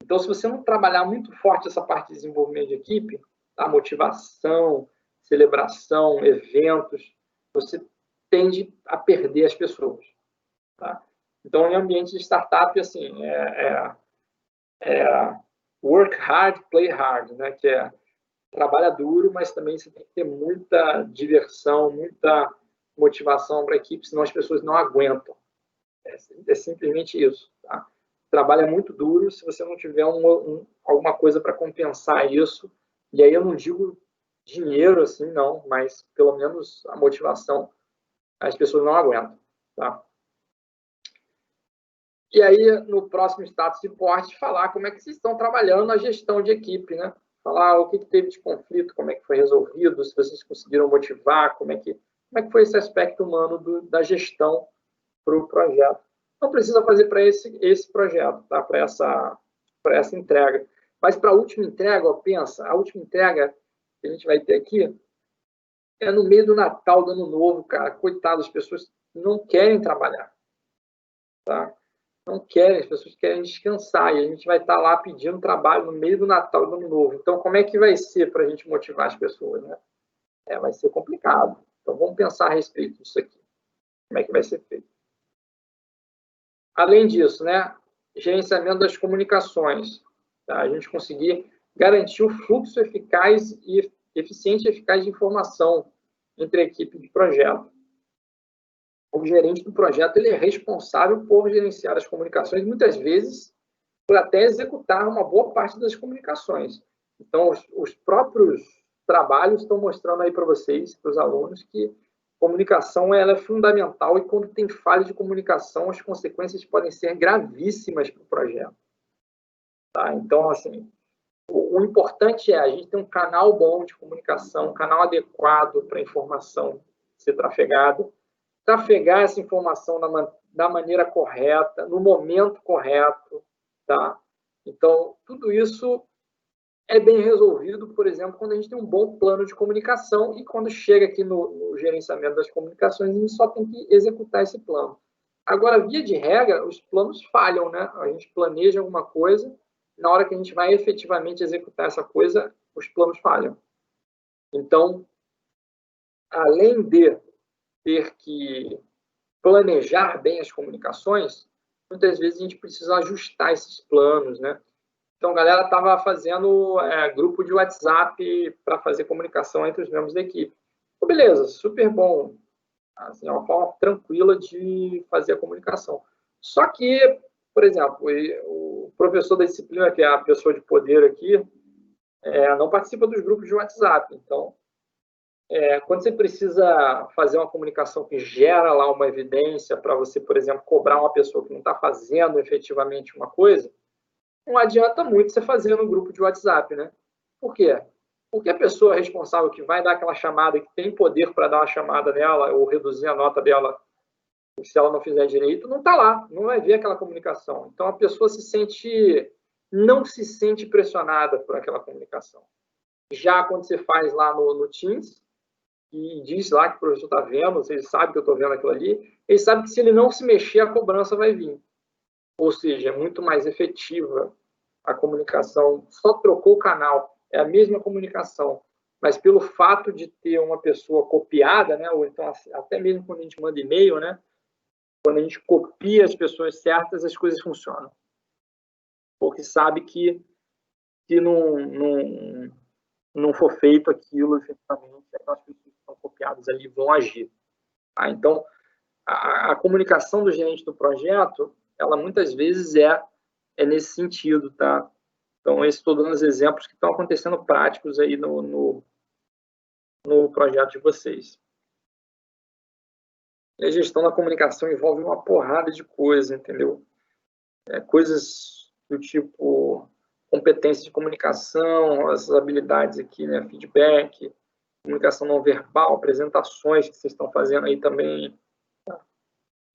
[SPEAKER 1] Então, se você não trabalhar muito forte essa parte de desenvolvimento de equipe, tá? Motivação, celebração, eventos, você tende a perder as pessoas. Tá? Então, em ambiente de startup, assim, work hard, play hard, né? Que é trabalha duro, mas também você tem que ter muita diversão, muita motivação para a equipe, senão as pessoas não aguentam. É simplesmente isso. Tá? Trabalha muito duro, se você não tiver alguma coisa para compensar isso, e aí eu não digo dinheiro assim, não, mas pelo menos a motivação, as pessoas não aguentam. Tá? E aí, no próximo status report, falar como é que vocês estão trabalhando na gestão de equipe, né? Falar o que teve de conflito, como é que foi resolvido, se vocês conseguiram motivar, como é que foi esse aspecto humano da gestão para o projeto. Não precisa fazer para esse projeto, tá? Para essa entrega. Mas para a última entrega, ó, pensa, a última entrega que a gente vai ter aqui é no meio do Natal, do Ano Novo, cara. Coitado, as pessoas não querem trabalhar, tá? Não querem, as pessoas querem descansar, e a gente vai estar lá pedindo trabalho no meio do Natal e do Ano Novo. Então, como é que vai ser para a gente motivar as pessoas, né? Vai ser complicado. Então, vamos pensar a respeito disso aqui. Como é que vai ser feito? Além disso, né, gerenciamento das comunicações. Tá? A gente conseguir garantir o fluxo eficaz e eficiente e eficaz de informação entre a equipe de projeto. O gerente do projeto ele é responsável por gerenciar as comunicações, muitas vezes por até executar uma boa parte das comunicações. Então, os próprios trabalhos estão mostrando aí para vocês, para os alunos, que comunicação ela é fundamental e quando tem falha de comunicação, as consequências podem ser gravíssimas para o projeto. Tá? Então, assim, o importante é a gente ter um canal bom de comunicação, um canal adequado para a informação ser trafegada, trafegar essa informação da maneira correta, no momento correto, tá? Então, tudo isso é bem resolvido, por exemplo, quando a gente tem um bom plano de comunicação e quando chega aqui no gerenciamento das comunicações, a gente só tem que executar esse plano. Agora, via de regra, os planos falham, né? A gente planeja alguma coisa, na hora que a gente vai efetivamente executar essa coisa, os planos falham. Então, além de ter que planejar bem as comunicações, muitas vezes a gente precisa ajustar esses planos, né? Então, a galera estava fazendo grupo de WhatsApp para fazer comunicação entre os membros da equipe. Beleza, super bom. Assim, é uma forma tranquila de fazer a comunicação. Só que, por exemplo, o professor da disciplina, que é a pessoa de poder aqui, não participa dos grupos de WhatsApp. Então, quando você precisa fazer uma comunicação que gera lá uma evidência para você, por exemplo, cobrar uma pessoa que não está fazendo efetivamente uma coisa, não adianta muito você fazer no grupo de WhatsApp, né? Por quê? Porque a pessoa responsável que vai dar aquela chamada, que tem poder para dar uma chamada nela ou reduzir a nota dela, se ela não fizer direito, não está lá, não vai ver aquela comunicação. Então, a pessoa não se sente pressionada por aquela comunicação. Já quando você faz lá no Teams, e diz lá que o professor está vendo, ele sabe que eu estou vendo aquilo ali, ele sabe que se ele não se mexer, a cobrança vai vir. Ou seja, é muito mais efetiva a comunicação. Só trocou o canal, é a mesma comunicação. Mas pelo fato de ter uma pessoa copiada, né, ou então até mesmo quando a gente manda e-mail, né, quando a gente copia as pessoas certas, as coisas funcionam. Porque sabe que se não for feito aquilo, efetivamente, aquelas pessoas que estão copiadas ali vão agir. Tá? Então, a comunicação do gerente do projeto, ela muitas vezes é nesse sentido, tá? Então, estou dando os exemplos que estão acontecendo práticos aí no projeto de vocês. E a gestão da comunicação envolve uma porrada de coisas, entendeu? Coisas do tipo competência de comunicação, as habilidades aqui, né? Feedback, comunicação não verbal, apresentações que vocês estão fazendo aí também. Tá?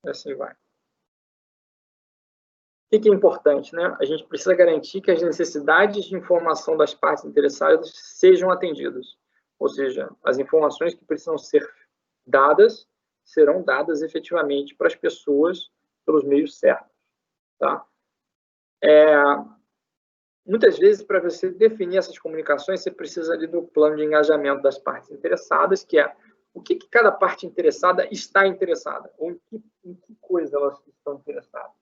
[SPEAKER 1] Assim vai. que é importante, né? A gente precisa garantir que as necessidades de informação das partes interessadas sejam atendidas. Ou seja, as informações que precisam ser dadas serão dadas efetivamente para as pessoas pelos meios certos, tá? Muitas vezes, para você definir essas comunicações, você precisa ali do plano de engajamento das partes interessadas, que é o que cada parte interessada está interessada, ou em que coisa elas estão interessadas.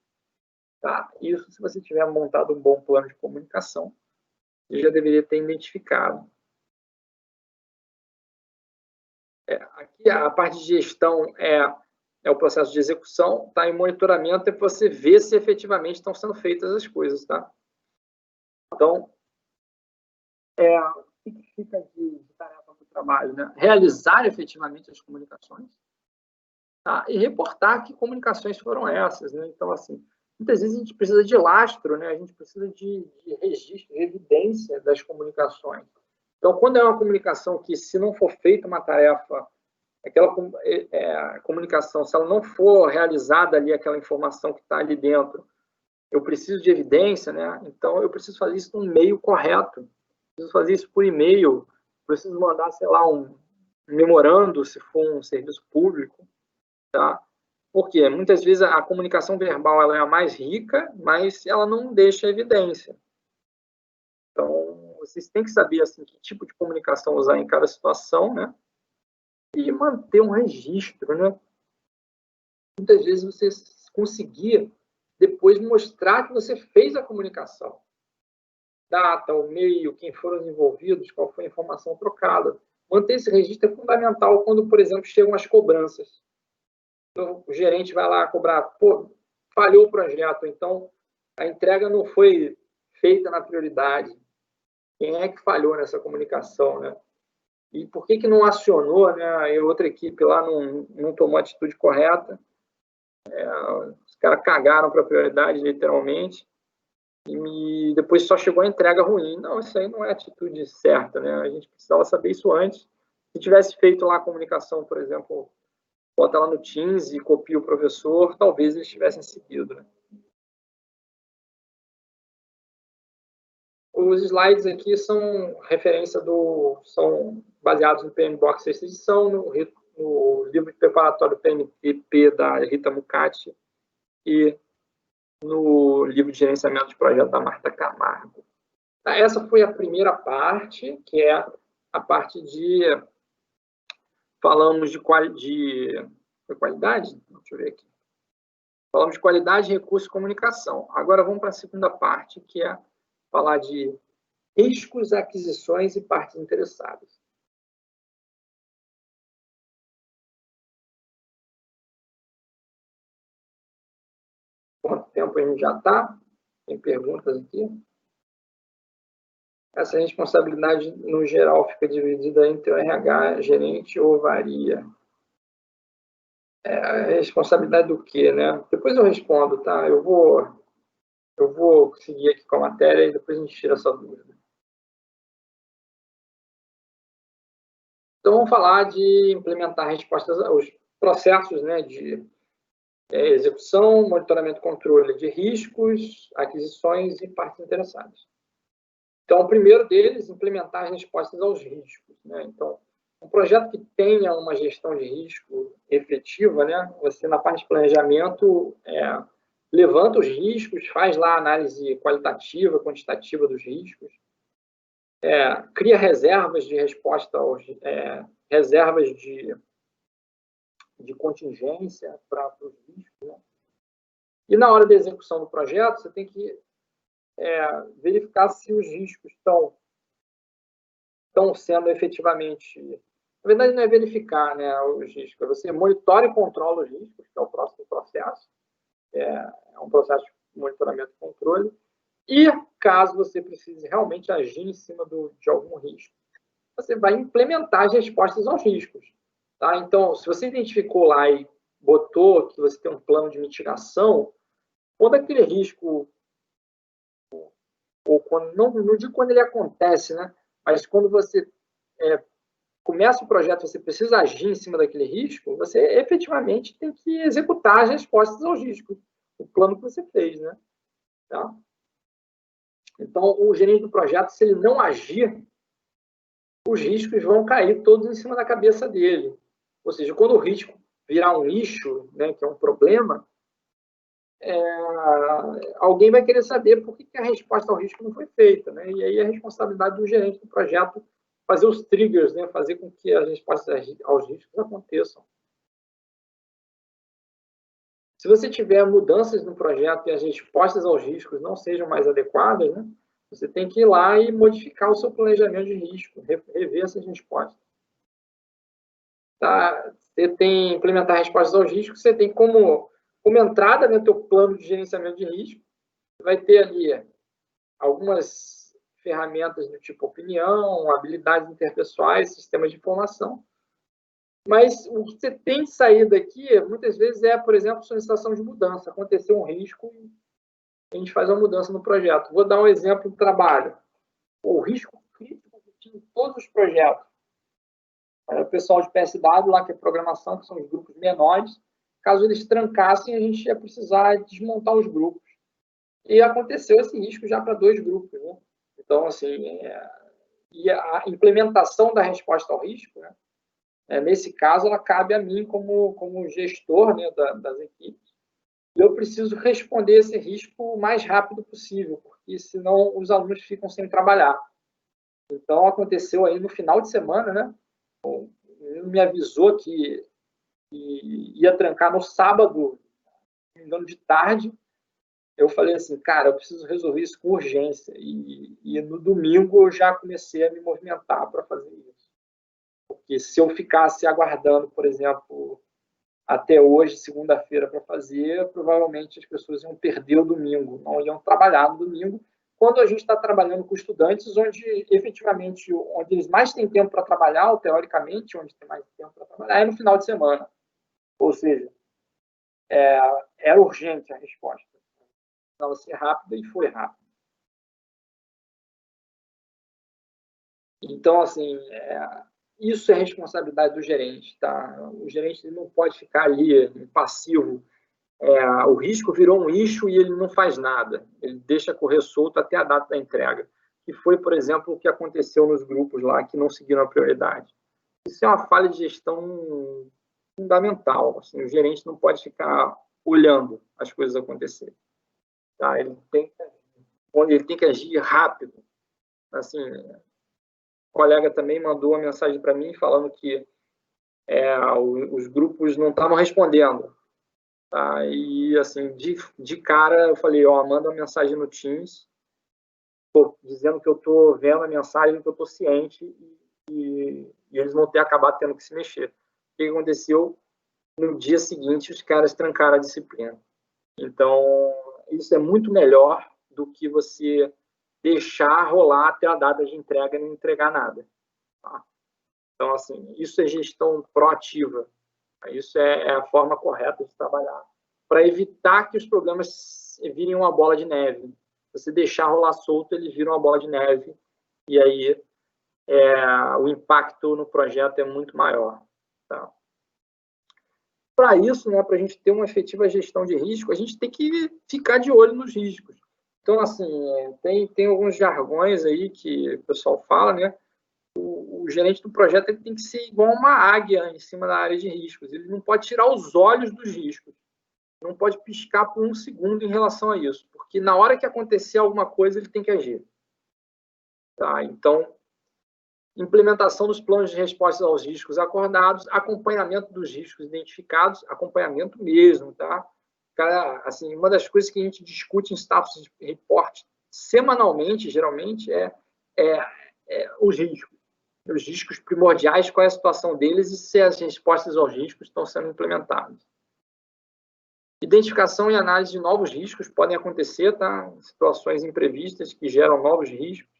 [SPEAKER 1] Tá? Isso, se você tiver montado um bom plano de comunicação, você já deveria ter identificado. Aqui a parte de gestão é o processo de execução, tá? E monitoramento é para você ver se efetivamente estão sendo feitas as coisas, tá? Então, o que fica de tarefa para o trabalho, né? Realizar efetivamente as comunicações, tá? E reportar que comunicações foram essas, né? Então, assim, muitas vezes a gente precisa de lastro, né? A gente precisa de registro, de evidência das comunicações. Então, quando é uma comunicação que, se não for feita uma tarefa, aquela comunicação, se ela não for realizada ali, aquela informação que está ali dentro, eu preciso de evidência, né? Então, eu preciso fazer isso num meio correto. Preciso fazer isso por e-mail, preciso mandar, sei lá, um memorando, se for um serviço público, tá? Porque muitas vezes a comunicação verbal ela é a mais rica, mas ela não deixa evidência. Então, vocês têm que saber assim, que tipo de comunicação usar em cada situação, né? E manter um registro, né? Muitas vezes você conseguir depois mostrar que você fez a comunicação. Data, o meio, quem foram os envolvidos, qual foi a informação trocada. Manter esse registro é fundamental quando, por exemplo, chegam as cobranças. Então, o gerente vai lá cobrar, pô, falhou o projeto, então a entrega não foi feita na prioridade. Quem é que falhou nessa comunicação, né? E por que não acionou, né? A outra equipe lá não tomou a atitude correta. Os caras cagaram para a prioridade, literalmente, e depois só chegou a entrega ruim. Não, isso aí não é a atitude certa, né? A gente precisava saber isso antes. Se tivesse feito lá a comunicação, por exemplo, bota lá no Teams e copia o professor, talvez eles tivessem seguido, né? Os slides aqui são referência são baseados no PMBOK sexta edição, no livro preparatório PMP da Rita Mucati e no livro de gerenciamento de projeto da Marta Camargo. Essa foi a primeira parte, que é a parte de... Falamos de qualidade? Deixa eu ver aqui. Falamos de qualidade, recurso e comunicação. Agora vamos para a segunda parte, que é falar de riscos, aquisições e partes interessadas. Quanto tempo a gente já está? Tem perguntas aqui? Essa responsabilidade, no geral, fica dividida entre o RH, gerente ou varia? A responsabilidade do quê, né? Depois eu respondo, tá? Eu vou seguir aqui com a matéria e depois a gente tira essa dúvida. Então, vamos falar de implementar respostas aos processos, né, de execução, monitoramento e controle de riscos, aquisições e partes interessadas. Então, o primeiro deles, implementar as respostas aos riscos, né? Então, um projeto que tenha uma gestão de risco efetiva, né? Você, na parte de planejamento, levanta os riscos, faz lá a análise qualitativa, quantitativa dos riscos, cria reservas de resposta reservas de contingência para os riscos, né? E na hora da execução do projeto, você tem que verificar se os riscos estão sendo efetivamente... Na verdade, não é verificar, né, os riscos, você monitora e controla os riscos, que é o próximo processo. É um processo de monitoramento e controle. E, caso você precise realmente agir em cima de algum risco, você vai implementar as respostas aos riscos. Tá? Então, se você identificou lá e botou que você tem um plano de mitigação, quando aquele risco, ou quando, não digo quando ele acontece, né? Mas quando você começa o projeto, você precisa agir em cima daquele risco, você efetivamente tem que executar as respostas aos riscos, o plano que você fez, né? Tá? Então, o gerente do projeto, se ele não agir, os riscos vão cair todos em cima da cabeça dele. Ou seja, quando o risco virar um issue, né, que é um problema, alguém vai querer saber por que a resposta ao risco não foi feita. Né? E aí é a responsabilidade do gerente do projeto fazer os triggers, né, fazer com que as respostas aos riscos aconteçam. Se você tiver mudanças no projeto e as respostas aos riscos não sejam mais adequadas, né, você tem que ir lá e modificar o seu planejamento de risco, rever essas respostas. Tá? Você tem que implementar respostas aos riscos, você tem como entrada no teu plano de gerenciamento de risco, você vai ter ali algumas ferramentas do tipo opinião, habilidades interpessoais, sistemas de informação. Mas o que você tem de sair daqui, muitas vezes, é, por exemplo, solicitação de mudança. Aconteceu um risco e a gente faz uma mudança no projeto. Vou dar um exemplo do trabalho. O risco crítico que tinha em todos os projetos. O pessoal de PSW, lá que é programação, que são os grupos menores, caso eles trancassem, a gente ia precisar desmontar os grupos. E aconteceu esse risco já para 2 grupos. Né? Então, assim, e a implementação da resposta ao risco, né? Nesse caso, ela cabe a mim como gestor, né, das equipes. E eu preciso responder esse risco o mais rápido possível, porque senão os alunos ficam sem trabalhar. Então, aconteceu aí no final de semana, né? Ele me avisou que ia trancar no sábado, me engano, de tarde. Eu falei assim, cara, eu preciso resolver isso com urgência. E no domingo eu já comecei a me movimentar para fazer isso. Porque se eu ficasse aguardando, por exemplo, até hoje, segunda-feira, para fazer, provavelmente as pessoas iam perder o domingo, não iam trabalhar no domingo, quando a gente está trabalhando com estudantes, onde efetivamente, onde eles mais têm tempo para trabalhar, ou teoricamente, onde tem mais tempo para trabalhar, é no final de semana. Ou seja, era urgente a resposta. Precisava ser rápida e foi rápida. Então, assim, isso é responsabilidade do gerente, tá? O gerente não pode ficar ali passivo. O risco virou um issue e ele não faz nada. Ele deixa correr solto até a data da entrega. Que foi, por exemplo, o que aconteceu nos grupos lá que não seguiram a prioridade. Isso é uma falha de gestão fundamental. Assim, o gerente não pode ficar olhando as coisas acontecerem. Tá? Ele tem que agir rápido. Assim, o colega também mandou uma mensagem para mim falando que os grupos não estavam respondendo. Tá? E, assim, de cara, eu falei, manda uma mensagem no Teams, dizendo que eu estou vendo a mensagem, que eu estou ciente e eles vão ter acabado tendo que se mexer. O que aconteceu? No dia seguinte, os caras trancaram a disciplina. Então, isso é muito melhor do que você deixar rolar até a data de entrega e não entregar nada. Tá? Então, assim, isso é gestão proativa. Isso é a forma correta de trabalhar, para evitar que os problemas virem uma bola de neve. Se você deixar rolar solto, eles viram uma bola de neve, e aí o impacto no projeto é muito maior. Tá? Para isso, né, para a gente ter uma efetiva gestão de risco, a gente tem que ficar de olho nos riscos. Então, assim, tem alguns jargões aí que o pessoal fala, né? O gerente do projeto ele tem que ser igual uma águia em cima da área de riscos. Ele não pode tirar os olhos dos riscos. Não pode piscar por um segundo em relação a isso. Porque na hora que acontecer alguma coisa, ele tem que agir. Tá? Então, implementação dos planos de resposta aos riscos acordados, acompanhamento dos riscos identificados, acompanhamento mesmo. Tá? Cara, assim, uma das coisas que a gente discute em status report semanalmente, geralmente, é os riscos. Os riscos primordiais, qual é a situação deles e se as respostas aos riscos estão sendo implementadas. Identificação e análise de novos riscos podem acontecer, tá? Situações imprevistas que geram novos riscos.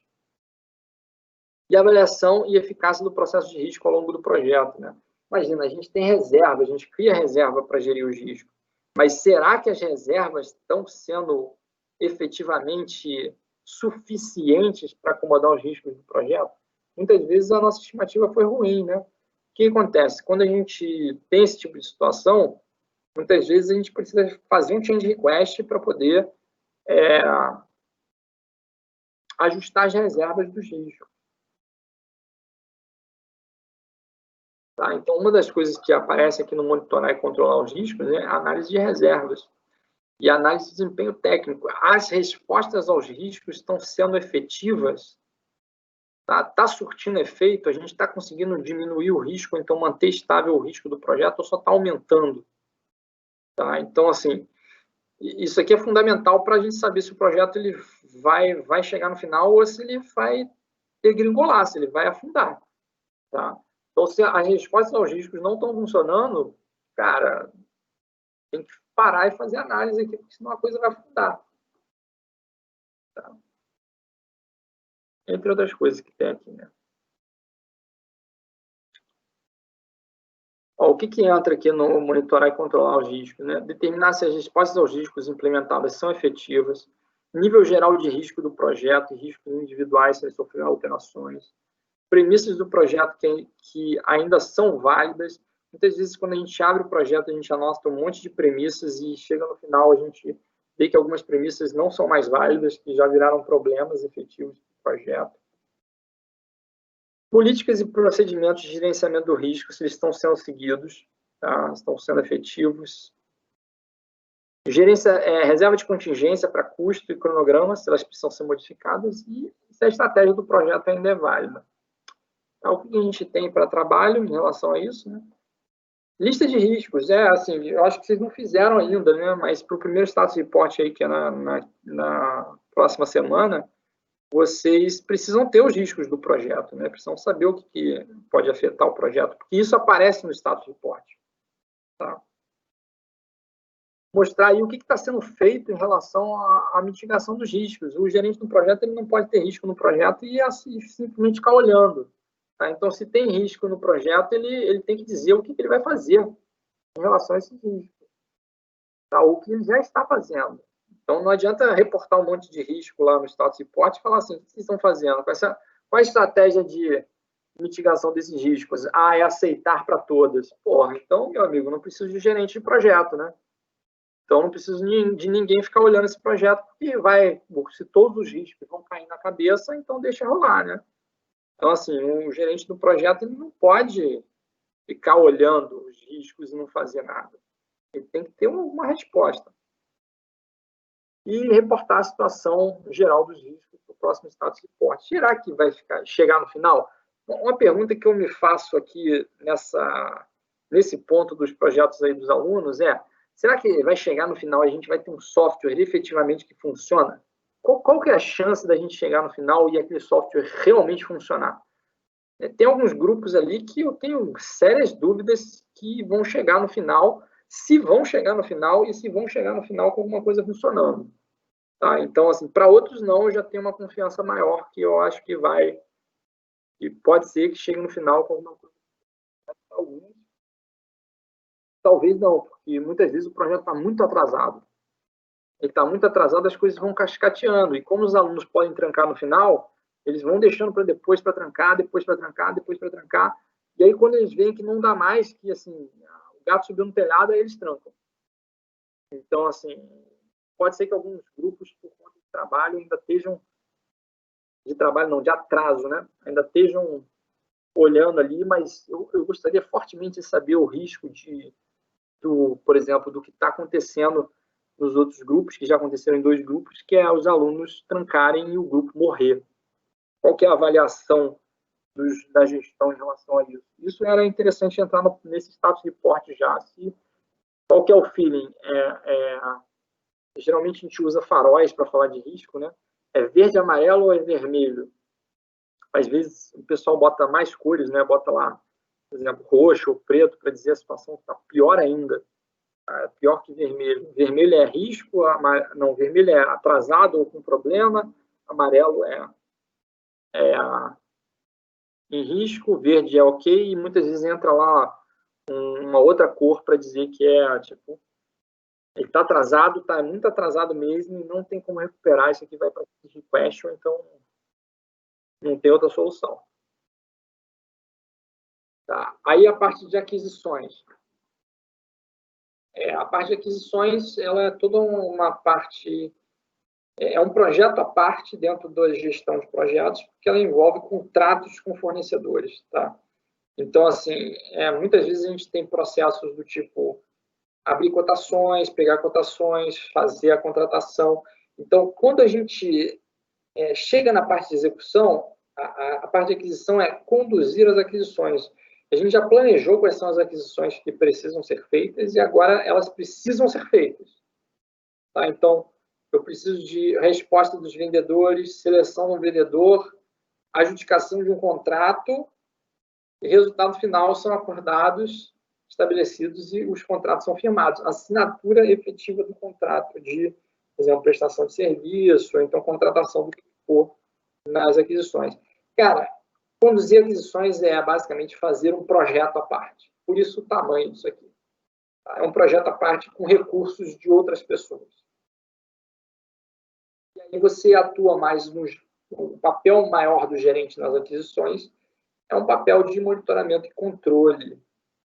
[SPEAKER 1] E avaliação e eficácia do processo de risco ao longo do projeto. Né? Imagina, a gente tem reserva, a gente cria reserva para gerir os riscos. Mas será que as reservas estão sendo efetivamente suficientes para acomodar os riscos do projeto? Muitas vezes a nossa estimativa foi ruim, né? O que acontece? Quando a gente tem esse tipo de situação, muitas vezes a gente precisa fazer um change request para poder ajustar as reservas dos riscos. Tá? Então, uma das coisas que aparece aqui no monitorar e controlar os riscos é a análise de reservas e a análise de desempenho técnico. As respostas aos riscos estão sendo efetivas? Tá surtindo efeito? A gente está conseguindo diminuir o risco, então manter estável o risco do projeto, ou só está aumentando? Tá? Então, assim, isso aqui é fundamental para a gente saber se o projeto ele vai chegar no final ou se ele vai degringolar, se ele vai afundar. Tá? Então, se as respostas aos riscos não estão funcionando, cara, tem que parar e fazer análise aqui, porque senão a coisa vai afundar. Tá? Entre outras coisas que tem aqui, né? Ó, o que entra aqui no monitorar e controlar os riscos, né? Determinar se as respostas aos riscos implementadas são efetivas, nível geral de risco do projeto e riscos individuais se sofreram alterações, premissas do projeto que ainda são válidas. Muitas vezes, quando a gente abre o projeto, a gente anota um monte de premissas e chega no final, a gente vê que algumas premissas não são mais válidas, que já viraram problemas efetivos do projeto. Políticas e procedimentos de gerenciamento do risco, se eles estão sendo seguidos, tá? Estão sendo efetivos. Reserva de contingência para custo e cronograma, se elas precisam ser modificadas, e se a estratégia do projeto ainda é válida. Então, o que a gente tem para trabalho em relação a isso, né? Lista de riscos, assim, eu acho que vocês não fizeram ainda, né? Mas para o primeiro status report aí, que é na próxima semana, vocês precisam ter os riscos do projeto, né? Precisam saber o que pode afetar o projeto, porque isso aparece no status report. Tá? Mostrar aí o que está sendo feito em relação à mitigação dos riscos. O gerente do projeto ele não pode ter risco no projeto e assim, simplesmente ficar olhando. Tá? Então, se tem risco no projeto, ele tem que dizer o que ele vai fazer em relação a esses riscos. Tá? O que ele já está fazendo. Então, não adianta reportar um monte de risco lá no status report e falar assim, o que vocês estão fazendo? Qual a estratégia de mitigação desses riscos? É aceitar para todas. Porra, então, meu amigo, não preciso de gerente de projeto, né? Então, não preciso de ninguém ficar olhando esse projeto, porque se todos os riscos vão cair na cabeça, então deixa rolar, né? Então, assim, o gerente do projeto ele não pode ficar olhando os riscos e não fazer nada. Ele tem que ter uma resposta. E reportar a situação geral dos riscos para o próximo status report. Será que vai chegar no final? Uma pergunta que eu me faço aqui nesse ponto dos projetos aí dos alunos será que vai chegar no final e a gente vai ter um software efetivamente que funciona? Qual que é a chance da gente chegar no final e aquele software realmente funcionar? Tem alguns grupos ali que eu tenho sérias dúvidas que vão chegar no final, se vão chegar no final e se vão chegar no final com alguma coisa funcionando. Tá? Então, assim, para outros não, eu já tenho uma confiança maior que eu acho que pode ser que chegue no final com alguma coisa. Alguns, talvez não, porque muitas vezes o projeto está muito atrasado. Ele está muito atrasado, as coisas vão cascateando. E como os alunos podem trancar no final, eles vão deixando para depois para trancar, depois para trancar, depois para trancar. E aí, quando eles veem que não dá mais, que assim, o gato subiu no telhado, aí eles trancam. Então, assim, pode ser que alguns grupos, por conta de trabalho, ainda estejam de atraso, né? Ainda estejam olhando ali, mas eu gostaria fortemente de saber o risco por exemplo, do que está acontecendo nos outros grupos, que já aconteceram em 2 grupos, que é os alunos trancarem e o grupo morrer. Qual que é a avaliação da gestão em relação a isso? Isso era interessante entrar nesse status report já. Qual que é o feeling? Geralmente a gente usa faróis para falar de risco, né? É verde, amarelo ou é vermelho? Às vezes o pessoal bota mais cores, né? Bota lá, por exemplo, roxo ou preto para dizer a situação está pior ainda. Pior que vermelho. Vermelho é risco, vermelho é atrasado ou com problema, amarelo em risco, verde é ok, e muitas vezes entra lá uma outra cor para dizer que tipo, ele está atrasado, está muito atrasado mesmo, e não tem como recuperar, isso aqui vai para question, então não tem outra solução. Tá. Aí a parte de aquisições. A parte de aquisições, ela é toda uma parte É um projeto à parte dentro da gestão de projetos, porque ela envolve contratos com fornecedores, tá? Então, assim, muitas vezes a gente tem processos do tipo abrir cotações, pegar cotações, fazer a contratação. Então, quando a gente chega na parte de execução, a parte de aquisição é conduzir as aquisições. A gente já planejou quais são as aquisições que precisam ser feitas e agora elas precisam ser feitas. Tá? Então, eu preciso de resposta dos vendedores, seleção do vendedor, adjudicação de um contrato e resultado final são acordados, estabelecidos e os contratos são firmados. Assinatura efetiva do contrato de, por exemplo, prestação de serviço, ou então contratação do que for nas aquisições. Cara, conduzir aquisições é basicamente fazer um projeto à parte. Por isso o tamanho disso aqui. Tá? É um projeto à parte com recursos de outras pessoas. E aí você atua mais no papel maior do gerente nas aquisições, é um papel de monitoramento e controle.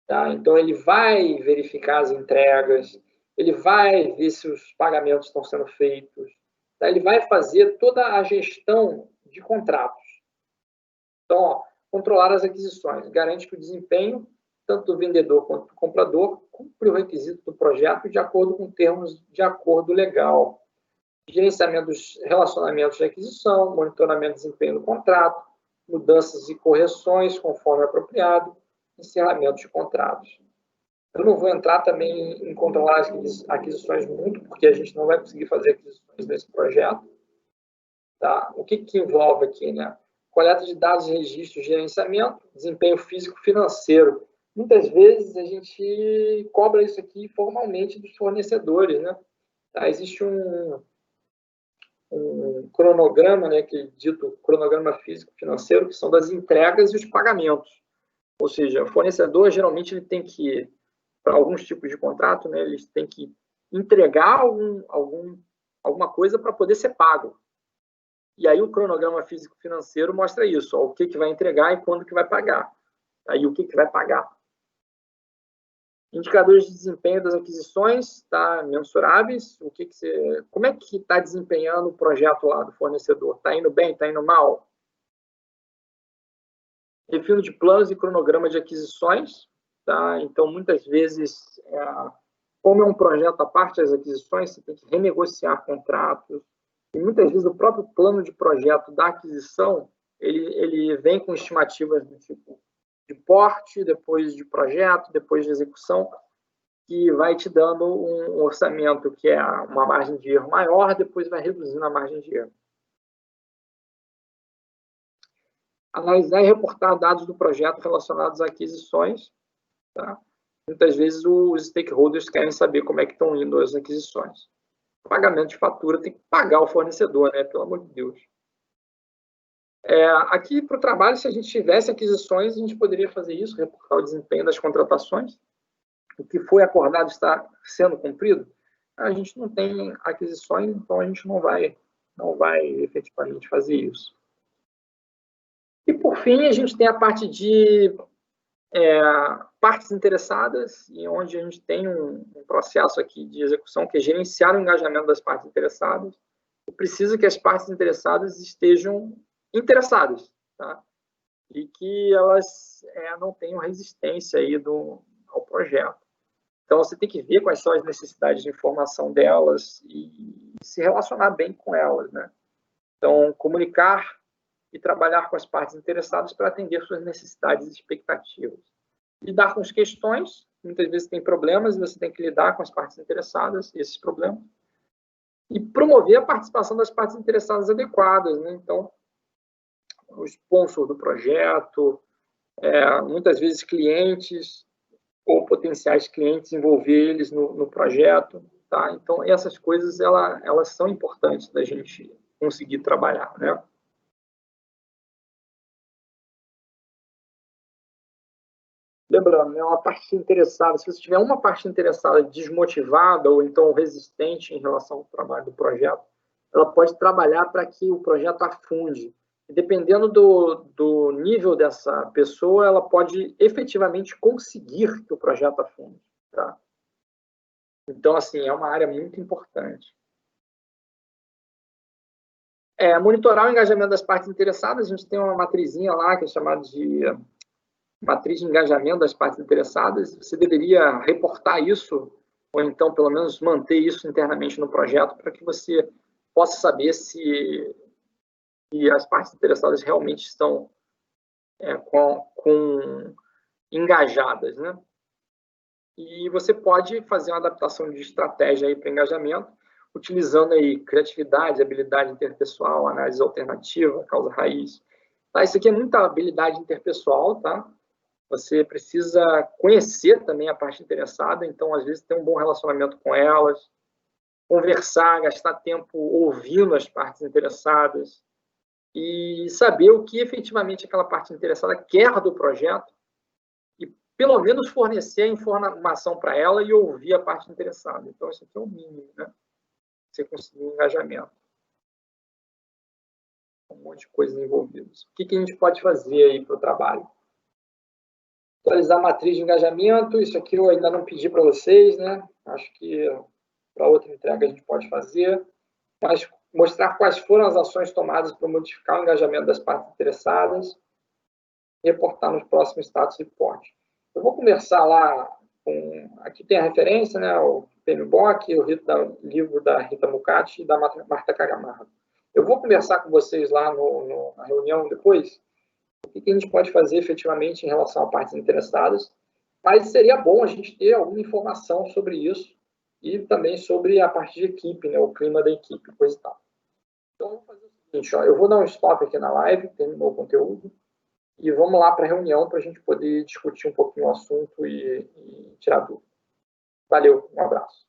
[SPEAKER 1] Tá? Então, ele vai verificar as entregas, ele vai ver se os pagamentos estão sendo feitos, tá? Ele vai fazer toda a gestão de contratos. Então, ó, controlar as aquisições, garante que o desempenho, tanto do vendedor quanto do comprador, cumpre o requisito do projeto de acordo com termos de acordo legal. Gerenciamento dos relacionamentos de aquisição, monitoramento do desempenho do contrato, mudanças e correções conforme apropriado, encerramento de contratos. Eu não vou entrar também em controlar as aquisições muito, porque a gente não vai conseguir fazer aquisições nesse projeto. Tá? O que envolve aqui, né? Coleta de dados, registro, gerenciamento, desempenho físico-financeiro. Muitas vezes a gente cobra isso aqui formalmente dos fornecedores, né? Tá? Existe um cronograma, né, que é dito cronograma físico-financeiro, que são das entregas e os pagamentos. Ou seja, o fornecedor, geralmente, ele tem que, para alguns tipos de contrato, né, eles têm que entregar alguma coisa para poder ser pago. E aí o cronograma físico-financeiro mostra isso, ó, o que vai entregar e quando que vai pagar. Aí o que vai pagar. Indicadores de desempenho das aquisições, tá, mensuráveis. Como é que está desempenhando o projeto lá do fornecedor? Está indo bem? Está indo mal? Refino de planos e cronograma de aquisições. Tá? Então, muitas vezes, como é um projeto à parte das aquisições, você tem que renegociar contratos. E muitas vezes o próprio plano de projeto da aquisição, ele vem com estimativas do tipo de porte, depois de projeto, depois de execução, que vai te dando um orçamento que é uma margem de erro maior, depois vai reduzindo a margem de erro. Analisar e reportar dados do projeto relacionados a aquisições. Tá? Muitas vezes os stakeholders querem saber como é que estão indo as aquisições. Pagamento de fatura, tem que pagar o fornecedor, né? Pelo amor de Deus. Aqui para o trabalho, se a gente tivesse aquisições, a gente poderia fazer isso, reportar o desempenho das contratações. O que foi acordado está sendo cumprido. A gente não tem aquisições, então a gente não vai efetivamente fazer isso. E, por fim, a gente tem a parte de partes interessadas, e onde a gente tem um processo aqui de execução que é gerenciar o engajamento das partes interessadas. Precisa que as partes interessadas estejam interessadas, tá? E que elas não tenham resistência aí ao projeto. Então, você tem que ver quais são as necessidades de informação delas e se relacionar bem com elas, né? Então, comunicar e trabalhar com as partes interessadas para atender suas necessidades e expectativas. Lidar com as questões, muitas vezes tem problemas e você tem que lidar com as partes interessadas, esses problemas. E promover a participação das partes interessadas adequadas, né? Então, o sponsor do projeto, muitas vezes clientes ou potenciais clientes, envolver eles no projeto, tá? Então, essas coisas, elas são importantes da gente conseguir trabalhar, né? Lembrando, né, uma parte interessada, se você tiver uma parte interessada desmotivada ou então resistente em relação ao trabalho do projeto, ela pode trabalhar para que o projeto afunde. E dependendo do nível dessa pessoa, ela pode efetivamente conseguir que o projeto afunde. Tá? Então, assim, é uma área muito importante. Monitorar o engajamento das partes interessadas. A gente tem uma matrizinha lá, que é chamada de matriz de engajamento das partes interessadas. Você deveria reportar isso, ou então, pelo menos, manter isso internamente no projeto, para que você possa saber se as partes interessadas realmente estão engajadas, né? E você pode fazer uma adaptação de estratégia para engajamento, utilizando aí criatividade, habilidade interpessoal, análise alternativa, causa raiz. Tá? Isso aqui é muita habilidade interpessoal, tá? Você precisa conhecer também a parte interessada, então, às vezes, ter um bom relacionamento com elas, conversar, gastar tempo ouvindo as partes interessadas e saber o que efetivamente aquela parte interessada quer do projeto e, pelo menos, fornecer a informação para ela e ouvir a parte interessada. Então, isso aqui é o mínimo, né? Você conseguir um engajamento. Um monte de coisas envolvidas. O que a gente pode fazer aí para o trabalho? Atualizar a matriz de engajamento. Isso aqui eu ainda não pedi para vocês, né? Acho que para outra entrega a gente pode fazer. Mas mostrar quais foram as ações tomadas para modificar o engajamento das partes interessadas. Reportar nos próximos status report. Eu vou conversar lá com... Aqui tem a referência, né? O PMBOK, o livro da Rita Mucati e da Marta Cagamarra. Eu vou conversar com vocês lá na reunião depois o que a gente pode fazer efetivamente em relação a partes interessadas, mas seria bom a gente ter alguma informação sobre isso e também sobre a parte de equipe, né, o clima da equipe, coisa e tal. Então, vamos fazer o seguinte, ó, eu vou dar um stop aqui na live, terminou o conteúdo, e vamos lá para a reunião para a gente poder discutir um pouquinho o assunto e tirar dúvida. Valeu, um abraço.